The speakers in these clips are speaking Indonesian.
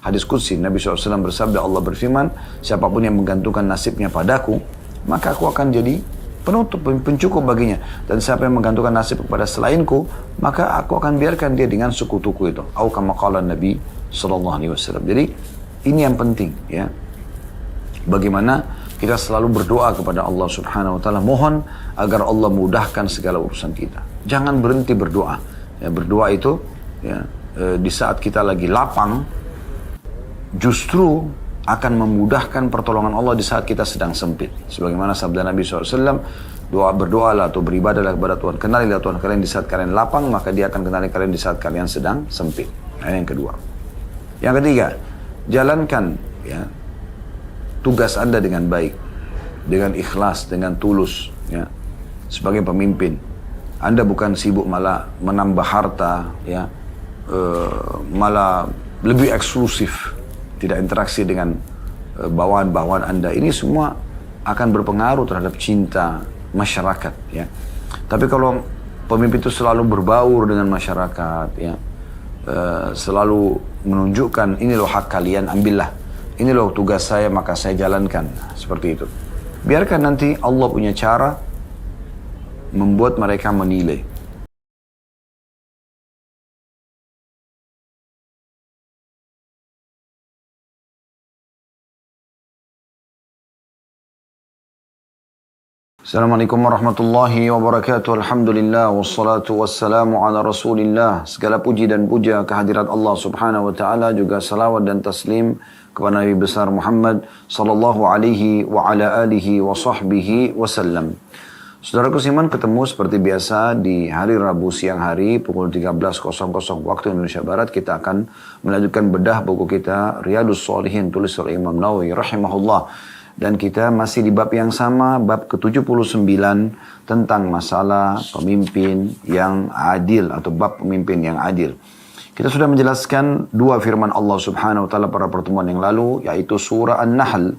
Hadis qudsi, Nabi SAW bersabda, Allah berfirman, siapapun yang menggantungkan nasibnya padaku, maka aku akan jadi penutup, pencukup baginya. Dan siapa yang menggantungkan nasib kepada selainku, maka aku akan biarkan dia dengan sekutuku itu. Au kama qala Nabi SAW. Jadi ini yang penting, ya. Bagaimana kita selalu berdoa kepada Allah Subhanahu Wa Taala, mohon agar Allah mudahkan segala urusan kita. Jangan berhenti berdoa. Ya, berdoa itu, ya, di saat kita lagi lapang, justru akan memudahkan pertolongan Allah di saat kita sedang sempit. Sebagaimana sabda Nabi SAW, berdoalah atau beribadahlah kepada Tuhan. Kenalilah Tuhan kalian di saat kalian lapang, maka dia akan kenali kalian di saat kalian sedang sempit. Nah, yang kedua. Yang ketiga, jalankan, ya, tugas Anda dengan baik, dengan ikhlas, dengan tulus, ya. Sebagai pemimpin, Anda bukan sibuk malah menambah harta, ya, malah lebih eksklusif, tidak interaksi dengan bawahan-bawahan Anda. Ini semua akan berpengaruh terhadap cinta masyarakat, ya. Tapi kalau pemimpin itu selalu berbaur dengan masyarakat, ya, selalu menunjukkan ini loh hak kalian, ambillah. Ini loh tugas saya, maka saya jalankan. Seperti itu. Biarkan nanti Allah punya cara membuat mereka menilai. Assalamualaikum warahmatullahi wabarakatuh. Alhamdulillah wassalatu wassalamu ala Rasulillah. Segala puji dan puja kehadirat Allah Subhanahu wa taala, juga salawat dan taslim kepada Nabi besar Muhammad sallallahu alaihi wa ala alihi wa sahbihi wasallam. Saudaraku seiman, ketemu seperti biasa di hari Rabu siang hari pukul 13.00 waktu Indonesia Barat. Kita akan melanjutkan bedah buku kita Riyadhus Shalihin tulis oleh Imam Nawawi rahimahullah. Dan kita masih di bab yang sama, bab ke-79 tentang masalah pemimpin yang adil atau bab pemimpin yang adil. Kita sudah menjelaskan dua firman Allah Subhanahu wa taala pada pertemuan yang lalu, yaitu surah An-Nahl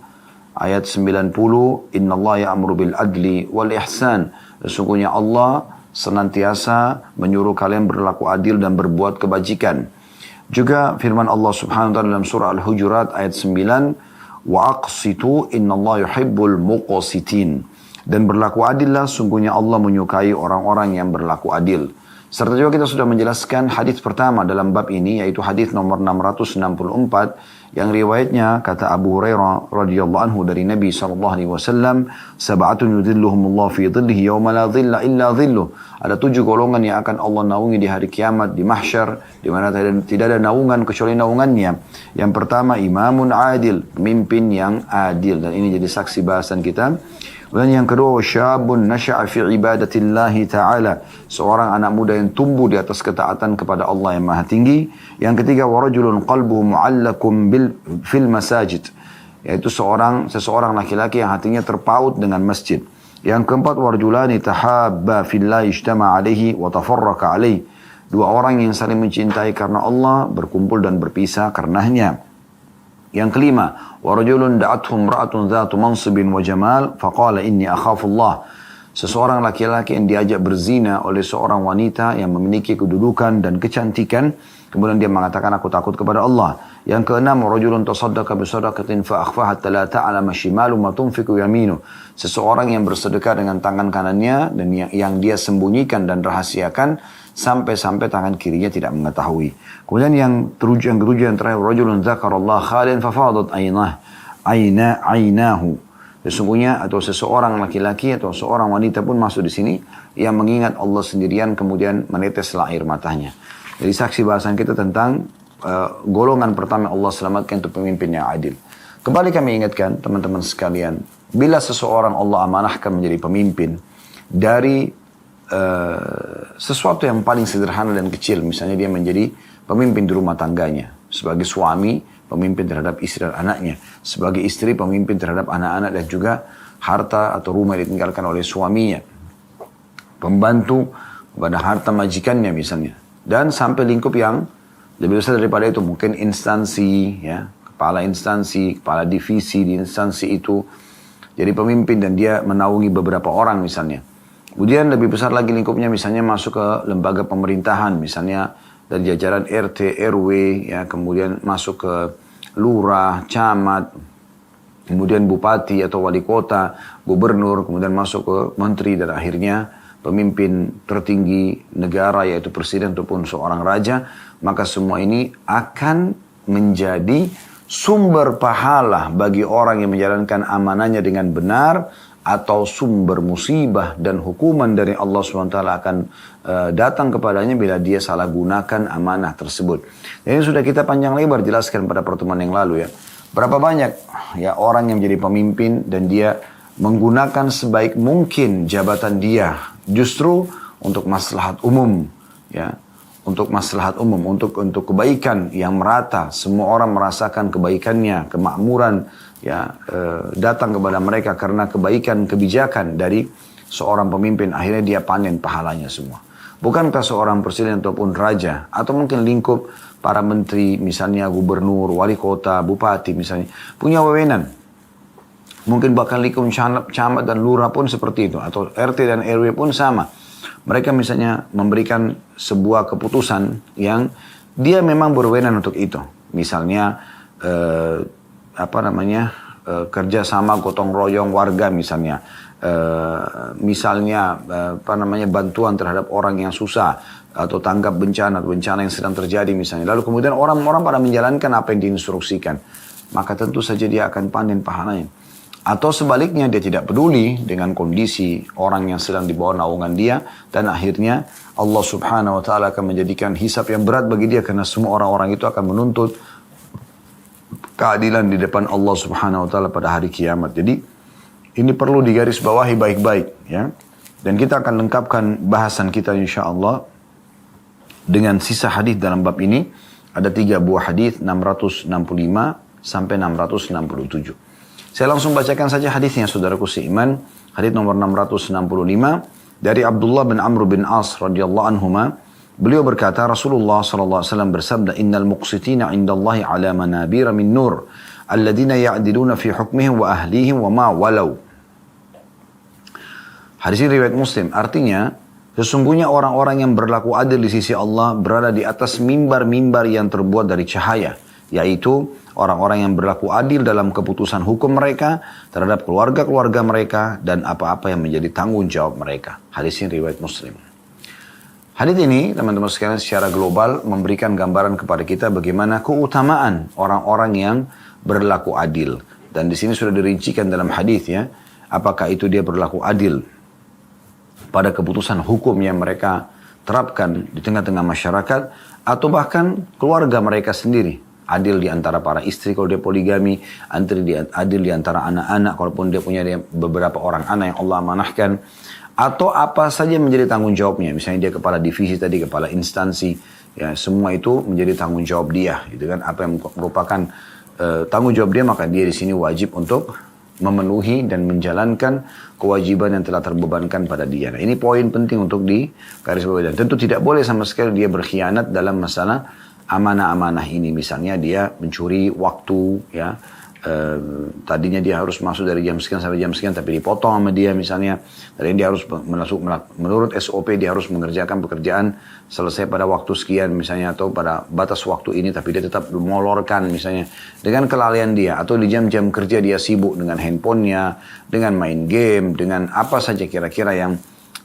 ayat 90, "Innallaha ya'muru bil adli wal ihsan." Sesungguhnya Allah senantiasa menyuruh kalian berlaku adil dan berbuat kebajikan. Juga firman Allah Subhanahu wa taala dalam surah Al-Hujurat ayat 9, wa aqsitu innallaha yuhibbul muqsitin. Dan berlaku adillah, sungguhnya Allah menyukai orang-orang yang berlaku adil. Serta juga kita sudah menjelaskan hadis pertama dalam bab ini, yaitu hadis nomor 664 yang riwayatnya kata Abu Hurairah radhiyallahu anhu dari Nabi SAW, sab'atun yudhilluhumullah fi dhillihi yawma la dhilla illa dhilluh. Ada 7 golongan yang akan Allah naungi di hari kiamat, di mahsyar, di mana tidak ada naungan kecuali naungannya. Yang pertama, imamun adil, pemimpin yang adil. Dan ini jadi saksi bahasan kita. Dan yang kedua, syabun nasha'a fi ibadatillahi ta'ala, seorang anak muda yang tumbuh di atas ketaatan kepada Allah yang Maha Tinggi. Yang ketiga, warajulun qalbuhu mu'allakum fil masajid, yaitu seseorang laki-laki yang hatinya terpaut dengan masjid. Yang keempat, warjulani tahabba fillahi ijtama alaihi wa tafarraqa alaihi, dua orang yang saling mencintai karena Allah, berkumpul dan berpisah karenanya. Yang kelima, warajulun da'athum ra'atun dhatu mansibin wa jamal faqala inni akhafullah, seseorang laki-laki yang diajak berzina oleh seorang wanita yang memiliki kedudukan dan kecantikan, kemudian dia mengatakan aku takut kepada Allah. Yang keenam, rajulun tasaddaqa bi sadaqatin fa akhfaha hatta la ta'lama shimalu ma tunfiqu yaminu, seseorang yang bersedekah dengan tangan kanannya dan yang dia sembunyikan dan rahasiakan sampai-sampai tangan kirinya tidak mengetahui. Kemudian yang ketujuh yang terakhir, rajulun dzakarallaha khalian fa fadat ainahu, sesungguhnya atau seseorang laki-laki atau seorang wanita pun masuk di sini yang mengingat Allah sendirian kemudian meneteslah air matanya. Jadi saksi bahasan kita tentang golongan pertama Allah selamatkan untuk pemimpin yang adil. Kembali kami ingatkan teman-teman sekalian, bila seseorang Allah amanahkan menjadi pemimpin dari sesuatu yang paling sederhana dan kecil, misalnya dia menjadi pemimpin di rumah tangganya, sebagai suami pemimpin terhadap istri dan anaknya, sebagai istri pemimpin terhadap anak-anak dan juga harta atau rumah yang ditinggalkan oleh suaminya, pembantu pada harta majikannya misalnya, dan sampai lingkup yang lebih besar daripada itu, mungkin instansi, ya, kepala instansi, kepala divisi di instansi itu jadi pemimpin dan dia menaungi beberapa orang misalnya. Kemudian lebih besar lagi lingkupnya, misalnya masuk ke lembaga pemerintahan, misalnya dari jajaran RT, RW, ya, kemudian masuk ke lurah, camat, kemudian bupati atau wali kota, gubernur, kemudian masuk ke menteri dan akhirnya pemimpin tertinggi negara yaitu presiden ataupun seorang raja, maka semua ini akan menjadi sumber pahala bagi orang yang menjalankan amanahnya dengan benar, atau sumber musibah dan hukuman dari Allah SWT akan datang kepadanya bila dia salah gunakan amanah tersebut. Dan ini sudah kita panjang lebar jelaskan pada pertemuan yang lalu ya. Berapa banyak ya orang yang menjadi pemimpin dan dia menggunakan sebaik mungkin jabatan dia justru untuk maslahat umum ya. Untuk maslahat umum, untuk kebaikan yang merata, semua orang merasakan kebaikannya, kemakmuran ya datang kepada mereka karena kebaikan kebijakan dari seorang pemimpin, akhirnya dia panen pahalanya semua. Bukankah seorang presiden ataupun raja atau mungkin lingkup para menteri, misalnya gubernur, wali kota, bupati misalnya, punya wewenang. Mungkin bahkan lingkup camat dan lurah pun seperti itu, atau RT dan RW pun sama. Mereka misalnya memberikan sebuah keputusan yang dia memang berwenang untuk itu. Misalnya kerjasama gotong royong warga misalnya. Bantuan terhadap orang yang susah atau tanggap bencana yang sedang terjadi misalnya. Lalu kemudian orang-orang pada menjalankan apa yang diinstruksikan. Maka tentu saja dia akan panen pahalanya. Atau sebaliknya dia tidak peduli dengan kondisi orang yang sedang di bawah naungan dia. Dan akhirnya Allah subhanahu wa ta'ala akan menjadikan hisab yang berat bagi dia. Karena semua orang-orang itu akan menuntut keadilan di depan Allah subhanahu wa ta'ala pada hari kiamat. Jadi ini perlu digarisbawahi baik-baik ya. Dan kita akan lengkapkan bahasan kita insyaAllah dengan sisa hadis dalam bab ini. Ada 3 buah hadis 665 sampai 667. Saya langsung bacakan saja hadisnya saudaraku seiman. Hadis nomor 665 dari Abdullah bin Amr bin As radhiyallahu anhuma. Beliau berkata, Rasulullah sallallahu alaihi wasallam bersabda, "Innal muqsitina 'indallahi 'ala manabira min nur, alladziina ya'diluna fi hukmihim wa ahlihim wa ma walau." Hadis ini riwayat Muslim. Artinya, sesungguhnya orang-orang yang berlaku adil di sisi Allah berada di atas mimbar-mimbar yang terbuat dari cahaya, yaitu orang-orang yang berlaku adil dalam keputusan hukum mereka terhadap keluarga-keluarga mereka dan apa-apa yang menjadi tanggung jawab mereka. Hadis ini riwayat Muslim. Hadis ini teman-teman sekalian secara global memberikan gambaran kepada kita bagaimana keutamaan orang-orang yang berlaku adil. Dan di sini sudah dirincikan dalam hadis ya, apakah itu dia berlaku adil pada keputusan hukum yang mereka terapkan di tengah-tengah masyarakat atau bahkan keluarga mereka sendiri. Adil di antara para istri kalau dia poligami, adil di antara anak-anak kalaupun dia punya beberapa orang anak yang Allah amanahkan, atau apa saja menjadi tanggung jawabnya. Misalnya dia kepala divisi tadi, kepala instansi, ya semua itu menjadi tanggung jawab dia, gitu kan? Apa yang merupakan tanggung jawab dia, maka dia di sini wajib untuk memenuhi dan menjalankan kewajiban yang telah terbebankan pada dia. Nah, ini poin penting untuk digarisbawahi. Dan tentu tidak boleh sama sekali dia berkhianat dalam masalah amanah-amanah ini. Misalnya dia mencuri waktu ya, tadinya dia harus masuk dari jam sekian sampai jam sekian tapi dipotong sama dia misalnya. Dan dia harus menurut SOP dia harus mengerjakan pekerjaan selesai pada waktu sekian misalnya, atau pada batas waktu ini, tapi dia tetap mengolorkan misalnya dengan kelalaian dia, atau di jam-jam kerja dia sibuk dengan handphonenya, dengan main game, dengan apa saja kira-kira yang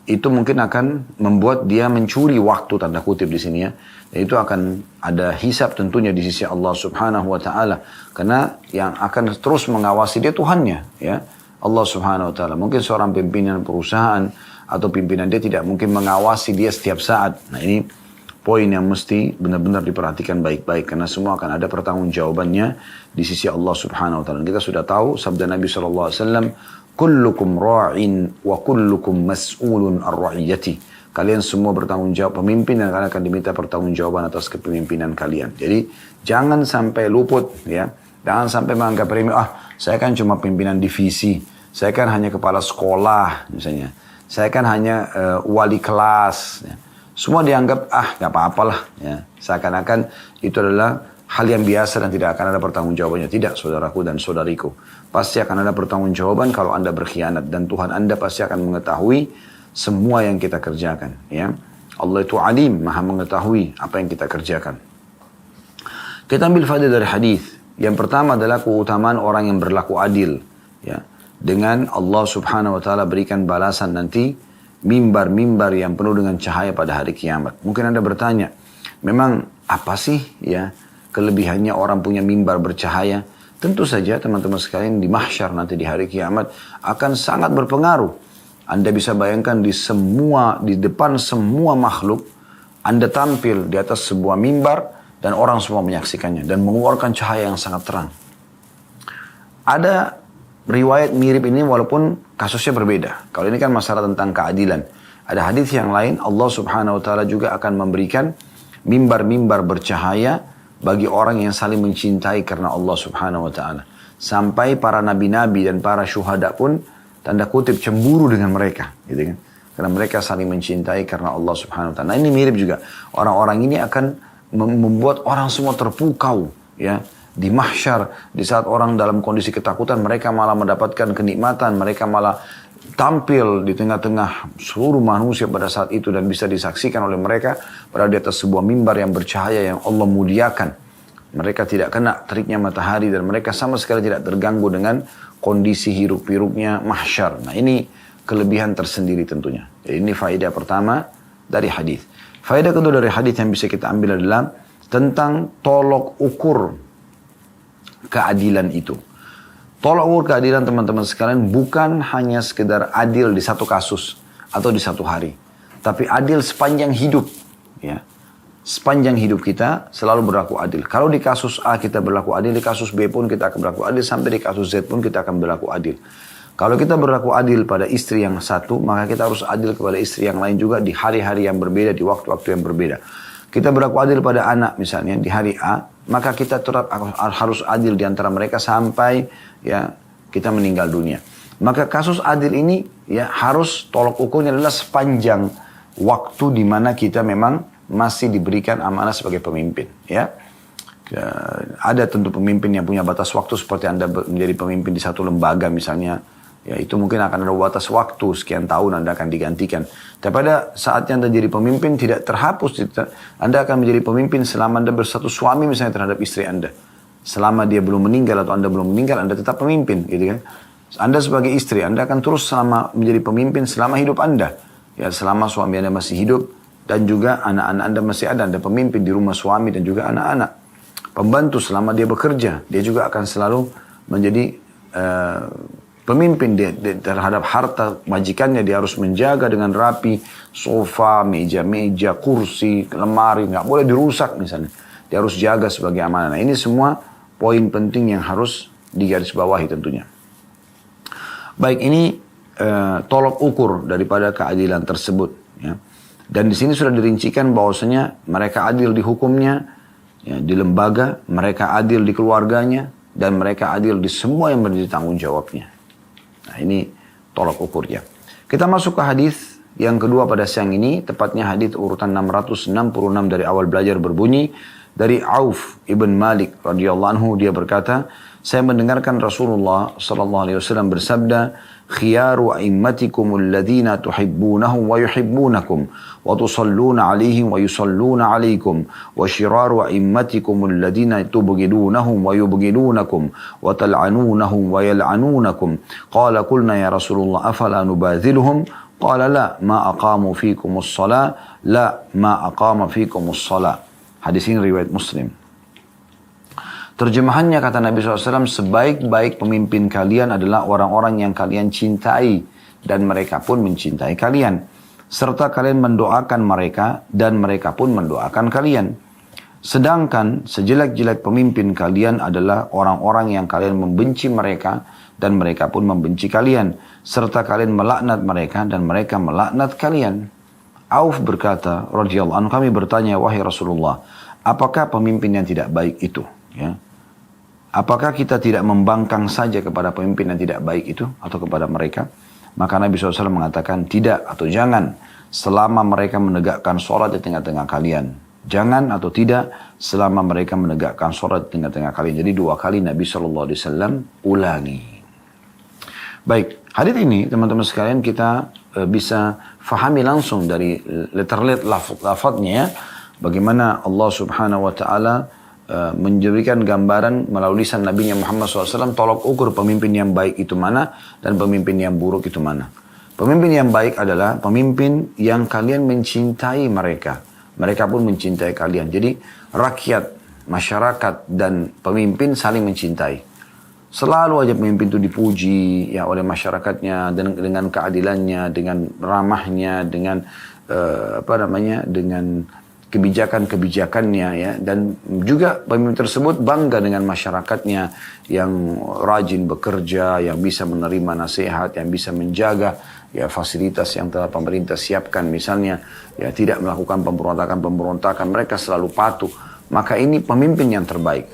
itu mungkin akan membuat dia mencuri waktu, tanda kutip di sini ya. Dan itu akan ada hisab tentunya di sisi Allah subhanahu wa ta'ala. Karena yang akan terus mengawasi dia Tuhannya ya. Allah subhanahu wa ta'ala. Mungkin seorang pimpinan perusahaan atau pimpinan dia tidak mungkin mengawasi dia setiap saat. Nah ini poin yang mesti benar-benar diperhatikan baik-baik. Karena semua akan ada pertanggungjawabannya di sisi Allah subhanahu wa ta'ala. Dan kita sudah tahu sabda Nabi SAW. Kullukum ra'in wa kullukum mas'ulun ar-ra'iyati. Kalian semua bertanggung jawab pemimpin dan kalian akan diminta pertanggungjawaban atas kepemimpinan kalian. Jadi jangan sampai luput ya. Jangan sampai menganggap remeh, saya kan cuma pimpinan divisi. Saya kan hanya kepala sekolah misalnya. Saya kan hanya wali kelas. Ya. Semua dianggap gak apa-apalah ya. Seakan-akan itu adalah hal yang biasa dan tidak akan ada pertanggungjawabannya. Tidak saudaraku dan saudariku. Pasti akan ada pertanggungjawaban kalau Anda berkhianat. Dan Tuhan Anda pasti akan mengetahui semua yang kita kerjakan. Ya. Allah itu alim, maha mengetahui apa yang kita kerjakan. Kita ambil faedah dari hadis Yang pertama adalah keutamaan orang yang berlaku adil. Ya. Dengan Allah subhanahu wa ta'ala berikan balasan nanti mimbar-mimbar yang penuh dengan cahaya pada hari kiamat. Mungkin Anda bertanya, memang apa sih ya kelebihannya orang punya mimbar bercahaya? Tentu saja teman-teman sekalian di mahsyar nanti di hari kiamat akan sangat berpengaruh. Anda bisa bayangkan di depan semua makhluk, Anda tampil di atas sebuah mimbar dan orang semua menyaksikannya dan mengeluarkan cahaya yang sangat terang. Ada riwayat mirip ini walaupun kasusnya berbeda. Kalau ini kan masalah tentang keadilan. Ada hadis yang lain, Allah subhanahu wa ta'ala juga akan memberikan mimbar-mimbar bercahaya bagi orang yang saling mencintai karena Allah subhanahu wa ta'ala. Sampai para nabi-nabi dan para syuhada pun tanda kutip cemburu dengan mereka. Gitu kan? Karena mereka saling mencintai karena Allah subhanahu wa ta'ala. Nah ini mirip juga. Orang-orang ini akan membuat orang semua terpukau. Ya. Di mahsyar, di saat orang dalam kondisi ketakutan, mereka malah mendapatkan kenikmatan, mereka malah tampil di tengah-tengah seluruh manusia pada saat itu dan bisa disaksikan oleh mereka pada di atas sebuah mimbar yang bercahaya yang Allah muliakan. Mereka tidak kena teriknya matahari dan mereka sama sekali tidak terganggu dengan kondisi hiruk-pikuknya mahsyar. Nah ini kelebihan tersendiri tentunya. Jadi ini faedah pertama dari hadis. Faedah kedua dari hadis yang bisa kita ambil adalah tentang tolok ukur keadilan itu. Tolak ukur keadilan teman-teman sekalian bukan hanya sekedar adil di satu kasus atau di satu hari. Tapi adil sepanjang hidup. Ya. Sepanjang hidup kita selalu berlaku adil. Kalau di kasus A kita berlaku adil, di kasus B pun kita akan berlaku adil, sampai di kasus Z pun kita akan berlaku adil. Kalau kita berlaku adil pada istri yang satu, maka kita harus adil kepada istri yang lain juga di hari-hari yang berbeda, di waktu-waktu yang berbeda. Kita berlaku adil pada anak misalnya di hari A, maka kita tetap harus adil di antara mereka sampai ya kita meninggal dunia. Maka kasus adil ini ya harus tolok ukurnya adalah sepanjang waktu di mana kita memang masih diberikan amanah sebagai pemimpin. Ya. Ada tentu pemimpin yang punya batas waktu seperti Anda menjadi pemimpin di satu lembaga misalnya. Ya itu mungkin akan ada batas waktu sekian tahun Anda akan digantikan. Tapi pada saatnya Anda jadi pemimpin tidak terhapus. Anda akan menjadi pemimpin selama Anda bersatu suami misalnya terhadap istri Anda. Selama dia belum meninggal atau Anda belum meninggal Anda tetap pemimpin gitu kan. Anda sebagai istri Anda akan terus selama menjadi pemimpin selama hidup Anda. Ya selama suami Anda masih hidup dan juga anak-anak Anda masih ada. Anda pemimpin di rumah suami dan juga anak-anak. Pembantu selama dia bekerja dia juga akan selalu menjadi pemimpin dia terhadap harta majikannya, dia harus menjaga dengan rapi, sofa, meja-meja, kursi, lemari, nggak boleh dirusak misalnya. Dia harus jaga sebagai amanah. Nah, ini semua poin penting yang harus digarisbawahi tentunya. Baik, ini tolok ukur daripada keadilan tersebut. Ya. Dan di sini sudah dirincikan bahwasanya mereka adil di hukumnya, ya, di lembaga, mereka adil di keluarganya, dan mereka adil di semua yang menjadi tanggung jawabnya. Nah ini tolak ukurnya. Kita masuk ke hadis yang kedua pada siang ini. Tepatnya hadis urutan 666 dari awal belajar berbunyi. Dari Auf ibn Malik radhiyallahu anhu dia berkata, saya mendengarkan Rasulullah sallallahu alaihi wasallam bersabda, khiyaru a'immatikum alladhina tuhibbunahum wa yuhibbunakum wa tusalluna alaihim wa yusalluna alaikum wa shiraru a'immatikum alladhina tubghidunahum wa yubghidunakum wa tal'anunahum wa yal'anunakum. Qala qulna ya Rasulullah afala nubadhiluhum? Qala la ma aqamu fikumus salah la ma aqama fikumus salah. Hadis ini riwayat Muslim. Terjemahannya kata Nabi SAW, sebaik-baik pemimpin kalian adalah orang-orang yang kalian cintai dan mereka pun mencintai kalian. Serta kalian mendoakan mereka dan mereka pun mendoakan kalian. Sedangkan sejelek-jelek pemimpin kalian adalah orang-orang yang kalian membenci mereka dan mereka pun membenci kalian. Serta kalian melaknat mereka dan mereka melaknat kalian. Auf berkata, radhiyallahu anhu, kami bertanya, wahai Rasulullah, apakah pemimpin yang tidak baik itu? Ya. Apakah kita tidak membangkang saja kepada pemimpin yang tidak baik itu atau kepada mereka? Maka Nabi SAW mengatakan tidak atau jangan selama mereka menegakkan sholat di tengah-tengah kalian. Jangan atau tidak selama mereka menegakkan sholat di tengah-tengah kalian. Jadi 2 kali Nabi SAW ulangi. Baik, hadits ini teman-teman sekalian kita bisa fahami langsung dari letter-letter lafadznya ya. Bagaimana Allah Subhanahu wa taala menjadikan gambaran melalui lisan Nabi Muhammad SAW tolok ukur pemimpin yang baik itu mana dan pemimpin yang buruk itu mana. Pemimpin yang baik adalah pemimpin yang kalian mencintai mereka. Mereka pun mencintai kalian. Jadi rakyat, masyarakat dan pemimpin saling mencintai. Selalu aja pemimpin itu dipuji ya oleh masyarakatnya dengan keadilannya, dengan ramahnya, dengan dengan kebijakan-kebijakannya ya, dan juga pemimpin tersebut bangga dengan masyarakatnya yang rajin bekerja, yang bisa menerima nasihat, yang bisa menjaga ya fasilitas yang telah pemerintah siapkan, misalnya ya tidak melakukan pemberontakan, mereka selalu patuh. Maka ini pemimpin yang terbaik.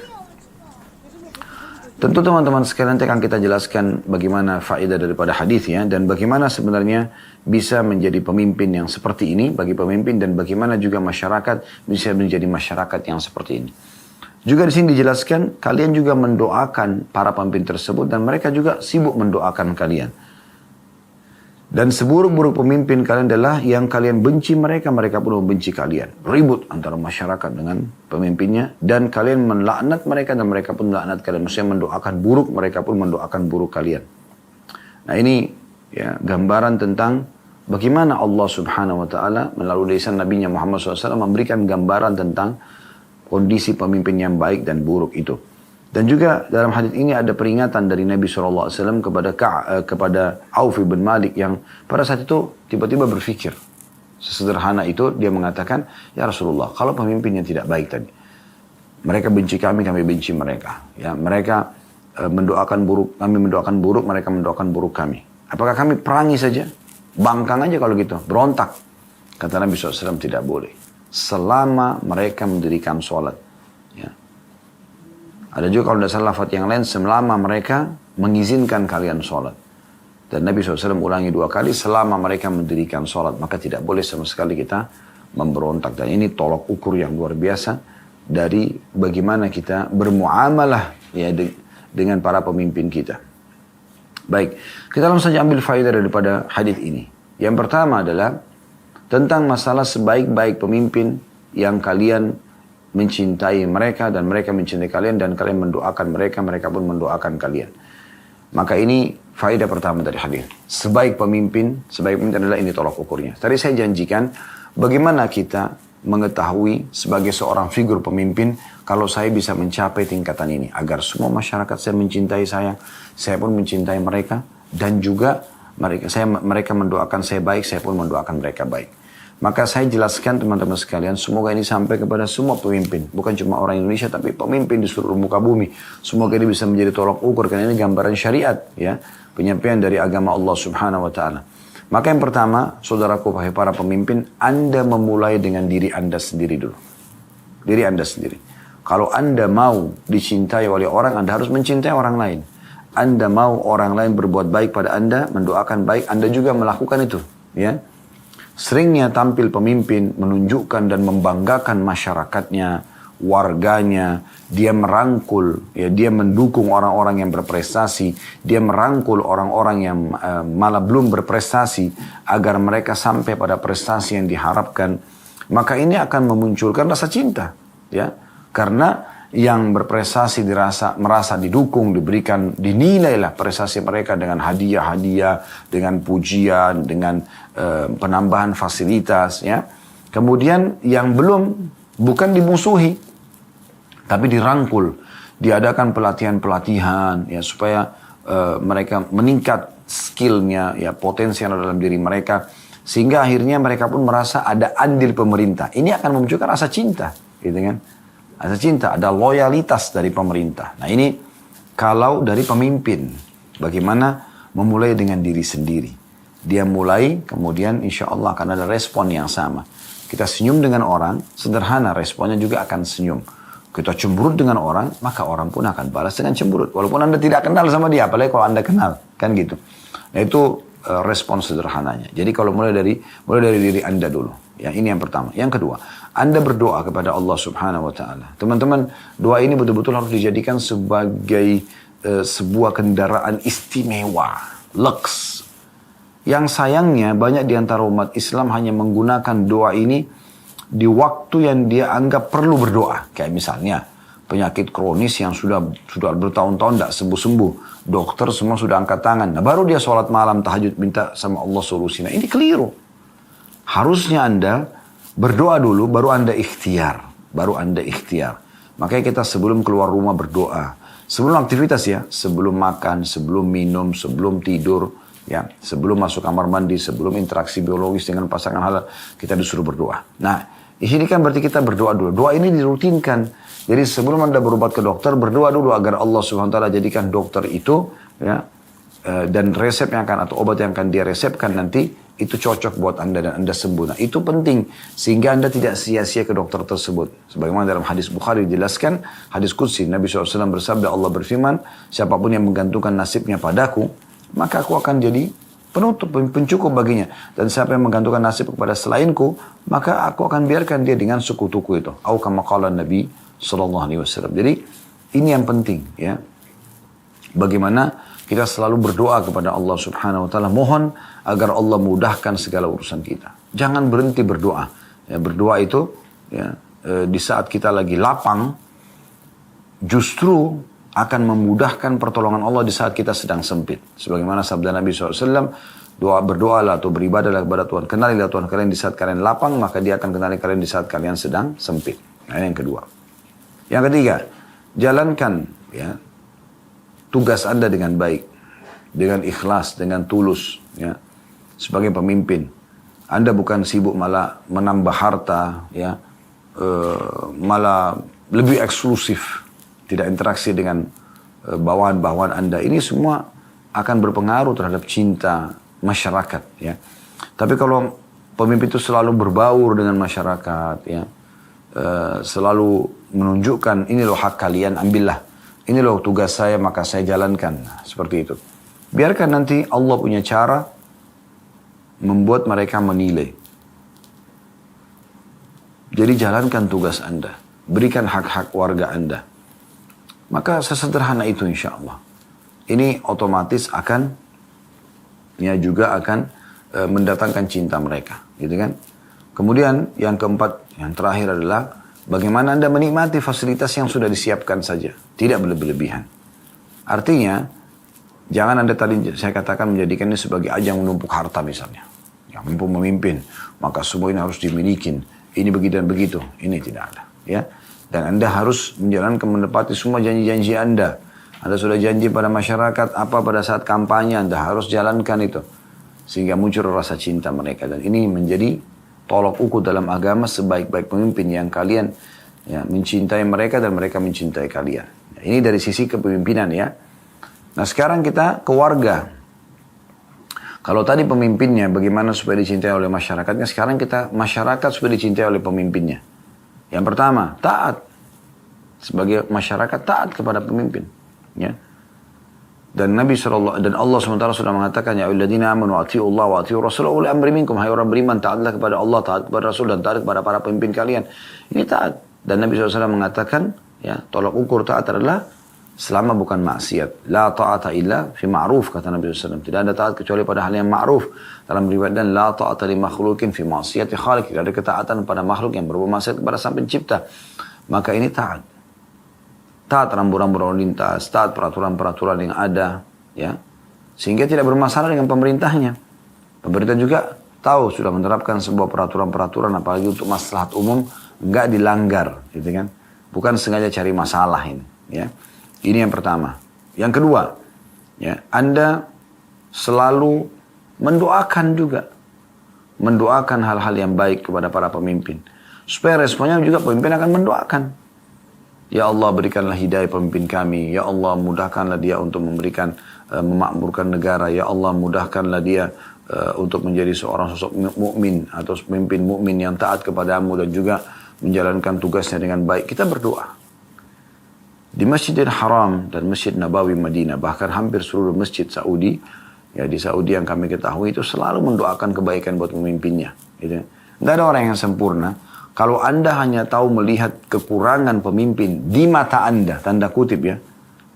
Tentu teman-teman sekalian nanti akan kita jelaskan bagaimana faedah daripada hadis ya, dan bagaimana sebenarnya bisa menjadi pemimpin yang seperti ini bagi pemimpin, dan bagaimana juga masyarakat bisa menjadi masyarakat yang seperti ini. Juga di sini dijelaskan kalian juga mendoakan para pemimpin tersebut dan mereka juga sibuk mendoakan kalian. Dan seburuk-buruk pemimpin kalian adalah yang kalian benci mereka, mereka pun membenci kalian. Ribut antara masyarakat dengan pemimpinnya, dan kalian melaknat mereka dan mereka pun melaknat kalian. Maksudnya mendoakan buruk, mereka pun mendoakan buruk kalian. Nah ini ya gambaran tentang bagaimana Allah Subhanahu Wa Taala melalui lisan Nabi Muhammad SAW memberikan gambaran tentang kondisi pemimpin yang baik dan buruk itu. Dan juga dalam hadis ini ada peringatan dari Nabi SAW kepada Auf bin Malik yang pada saat itu tiba-tiba berpikir. Sesederhana itu dia mengatakan, ya Rasulullah, kalau pemimpinnya tidak baik tadi, mereka benci kami benci mereka. Ya, mereka mendoakan buruk, kami mendoakan buruk, mereka mendoakan buruk kami. Apakah kami perangi saja? Bangkang aja kalau gitu, berontak. Kata Nabi SAW tidak boleh. Selama mereka mendirikan sholat. Ya. Ada juga kalau tidak salah lafaz yang lain, selama mereka mengizinkan kalian sholat. Dan Nabi SAW ulangi 2 kali, selama mereka mendirikan sholat, maka tidak boleh sama sekali kita memberontak. Dan ini tolak ukur yang luar biasa dari bagaimana kita bermuamalah ya, dengan para pemimpin kita. Baik, kita langsung saja ambil faedah daripada hadis ini. Yang pertama adalah tentang masalah sebaik-baik pemimpin yang kalian mencintai mereka dan mereka mencintai kalian, dan kalian mendoakan mereka, mereka pun mendoakan kalian. Maka ini faedah pertama dari hadis. Sebaik pemimpin adalah ini tolak ukurnya. Tadi saya janjikan bagaimana kita mengetahui sebagai seorang figur pemimpin kalau saya bisa mencapai tingkatan ini agar semua masyarakat saya mencintai saya pun mencintai mereka, dan juga mereka mendoakan saya baik, saya pun mendoakan mereka baik. Maka saya jelaskan teman-teman sekalian, semoga ini sampai kepada semua pemimpin. Bukan cuma orang Indonesia, tapi pemimpin di seluruh muka bumi. Semoga ini bisa menjadi tolak ukur, karena ini gambaran syariat. Ya, penyampaian dari agama Allah Subhanahu Wa Taala. Maka yang pertama, saudaraku, wahai para pemimpin, Anda memulai dengan diri Anda sendiri dulu. Diri Anda sendiri. Kalau Anda mau dicintai oleh orang, Anda harus mencintai orang lain. Anda mau orang lain berbuat baik pada Anda, mendoakan baik, Anda juga melakukan itu. Ya. Seringnya tampil pemimpin menunjukkan dan membanggakan masyarakatnya, warganya, dia merangkul, ya, dia mendukung orang-orang yang berprestasi, dia merangkul orang-orang yang malah belum berprestasi agar mereka sampai pada prestasi yang diharapkan. Maka ini akan memunculkan rasa cinta, ya, karena yang berprestasi merasa didukung, dinilailah prestasi mereka dengan hadiah-hadiah, dengan pujian, dengan penambahan fasilitas, ya. Kemudian yang bukan dimusuhi, tapi dirangkul, diadakan pelatihan-pelatihan, ya, supaya mereka meningkat skillnya, ya, potensi yang ada dalam diri mereka, sehingga akhirnya mereka pun merasa ada andil pemerintah. Ini akan memunculkan rasa cinta, gitu kan? Ada cinta, ada loyalitas dari pemerintah. Nah ini kalau dari pemimpin, bagaimana memulai dengan diri sendiri. Dia mulai, kemudian insya Allah akan ada respon yang sama. Kita senyum dengan orang, sederhana responnya juga akan senyum. Kita cemberut dengan orang, maka orang pun akan balas dengan cemberut. Walaupun Anda tidak kenal sama dia, apalagi kalau Anda kenal, kan gitu. Nah itu respon sederhananya. Jadi kalau mulai dari diri Anda dulu. Ya, ini yang pertama. Yang kedua, Anda berdoa kepada Allah Subhanahu Wa Taala. Teman-teman, doa ini betul-betul harus dijadikan sebagai sebuah kendaraan istimewa, lux. Yang sayangnya banyak di antara umat Islam hanya menggunakan doa ini di waktu yang dia anggap perlu berdoa. Kayak misalnya penyakit kronis yang sudah bertahun-tahun tidak sembuh-sembuh. Dokter semua sudah angkat tangan. Nah baru dia sholat malam tahajud minta sama Allah solusi. Nah ini keliru. Harusnya Anda berdoa dulu, baru Anda ikhtiar. Baru Anda ikhtiar. Makanya kita sebelum keluar rumah berdoa. Sebelum aktivitas ya, sebelum makan, sebelum minum, sebelum tidur, ya, sebelum masuk kamar mandi, sebelum interaksi biologis dengan pasangan halal, kita disuruh berdoa. Nah, di sini kan berarti kita berdoa dulu. Doa ini dirutinkan. Jadi sebelum Anda berobat ke dokter, berdoa dulu agar Allah SWT jadikan dokter itu, ya, dan resep yang akan atau obat yang akan dia resepkan nanti itu cocok buat Anda dan Anda sembuh. Nah, itu penting sehingga Anda tidak sia-sia ke dokter tersebut. Sebagaimana dalam hadis Bukhari dijelaskan, hadis qudsi Nabi SAW bersabda, Allah berfirman, siapapun yang menggantungkan nasibnya padaku, maka aku akan jadi penutup, pencukup baginya. Dan siapa yang menggantungkan nasib kepada selainku, maka aku akan biarkan dia dengan sekutuku itu. Au kama qala Nabi SAW. Jadi ini yang penting ya. Bagaimana kita selalu berdoa kepada Allah Subhanahu Wa Taala, mohon agar Allah mudahkan segala urusan kita. Jangan berhenti berdoa. Ya, berdoa itu ya, di saat kita lagi lapang, justru akan memudahkan pertolongan Allah di saat kita sedang sempit. Sebagaimana sabda Nabi SAW, berdoalah atau beribadahlah kepada Tuhan. Kenalilah Tuhan kalian di saat kalian lapang, maka dia akan kenali kalian di saat kalian sedang sempit. Nah, ini yang kedua. Yang ketiga, jalankan ya, tugas Anda dengan baik, dengan ikhlas, dengan tulus. Ya. Sebagai pemimpin, Anda bukan sibuk malah menambah harta, ya, malah lebih eksklusif, tidak interaksi dengan bawahan-bawahan Anda. Ini semua akan berpengaruh terhadap cinta masyarakat. Ya. Tapi kalau pemimpin itu selalu berbaur dengan masyarakat, ya, selalu menunjukkan ini loh hak kalian, ambillah. Ini loh tugas saya, maka saya jalankan. Nah, seperti itu. Biarkan nanti Allah punya cara membuat mereka menilai. Jadi jalankan tugas Anda. Berikan hak-hak warga Anda. Maka sesederhana itu insya Allah. Ini otomatis akan, ya juga akan mendatangkan cinta mereka. Gitu kan? Kemudian yang keempat, yang terakhir adalah bagaimana Anda menikmati fasilitas yang sudah disiapkan saja. Tidak berlebihan. Artinya, jangan Anda tadi saya katakan menjadikan ini sebagai ajang menumpuk harta misalnya. Yang mumpung memimpin, maka semua ini harus dimiliki. Ini begitu dan begitu. Ini tidak ada. Ya. Dan Anda harus menjalankan menepati semua janji-janji Anda. Anda sudah janji pada masyarakat apa pada saat kampanye, Anda harus jalankan itu. Sehingga muncul rasa cinta mereka. Dan ini menjadi tolok ukur dalam agama sebaik-baik pemimpin yang kalian ya, mencintai mereka dan mereka mencintai kalian. Ini dari sisi kepemimpinan ya. Nah sekarang kita ke warga. Kalau tadi pemimpinnya bagaimana supaya dicintai oleh masyarakatnya, sekarang kita masyarakat supaya dicintai oleh pemimpinnya. Yang pertama, taat. Sebagai masyarakat taat kepada pemimpin. Ya. Dan Nabi dan Allah SWT sudah mengatakan, ya ayyuhalladzina amanu atii'u Allah wa atii'ur rasul wa ulil amri minkum. Hai orang beriman, taatlah kepada Allah, taat kepada Rasul dan taat kepada para pemimpin kalian. Ini taat. Dan Nabi SAW mengatakan, ya, tolak ukur taat adalah selama bukan maksiat. La ta'ata illa fi ma'ruf, kata Nabi SAW. Tidak ada taat kecuali pada hal yang ma'ruf. Dalam riwayat dan la ta'ata li makhlukin fi ma'siyati khaliq. Tidak ada ketaatan pada makhluk yang berbuat maksiat kepada sang pencipta. Maka ini taat. Taat rambu-rambu lalu lintas, taat peraturan-peraturan yang ada, ya, sehingga tidak bermasalah dengan pemerintahnya. Pemerintah juga tahu sudah menerapkan sebuah peraturan-peraturan, apalagi untuk maslahat umum, enggak dilanggar, gitu kan? Bukan sengaja cari masalah ini, ya. Ini yang pertama. Yang kedua, ya, Anda selalu mendoakan juga, mendoakan hal-hal yang baik kepada para pemimpin, supaya responnya juga pemimpin akan mendoakan. Ya Allah berikanlah hidayah pemimpin kami. Ya Allah mudahkanlah dia untuk memberikan, memakmurkan negara. Ya Allah mudahkanlah dia untuk menjadi seorang sosok mukmin atau pemimpin mukmin yang taat kepadamu dan juga menjalankan tugasnya dengan baik. Kita berdoa. Di Masjidil Haram dan Masjid Nabawi Madinah, bahkan hampir seluruh masjid Saudi, ya di Saudi yang kami ketahui itu selalu mendoakan kebaikan buat pemimpinnya. Gitu. Nggak ada orang yang sempurna. Kalau Anda hanya tahu melihat kekurangan pemimpin di mata Anda, tanda kutip ya,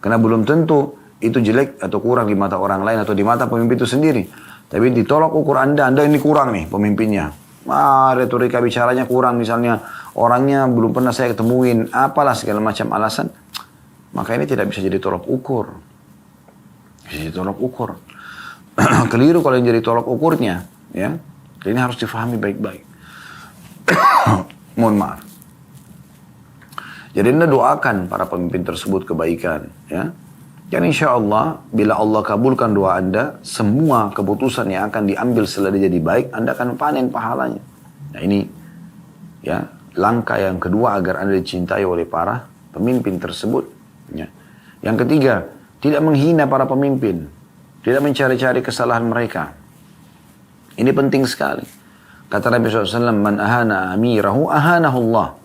karena belum tentu itu jelek atau kurang di mata orang lain atau di mata pemimpin itu sendiri. Tapi ditolak ukur Anda ini kurang nih pemimpinnya. Retorika bicaranya kurang misalnya, orangnya belum pernah saya ketemuin, apalah segala macam alasan, maka ini tidak bisa jadi tolok ukur. Bisa jadi tolok ukur. Keliru kalau yang jadi tolok ukurnya, ya. Ini harus difahami baik-baik. Mohon maaf. Jadi Anda doakan para pemimpin tersebut kebaikan, ya. Dan insya Allah, bila Allah kabulkan doa Anda, semua keputusan yang akan diambil setelah dia jadi baik, Anda akan panen pahalanya. Nah ini, ya, langkah yang kedua agar Anda dicintai oleh para pemimpin tersebut. Ya. Yang ketiga, tidak menghina para pemimpin, tidak mencari-cari kesalahan mereka. Ini penting sekali. Kata Nabi SAW, man ahana amirahu ahanahu Allah.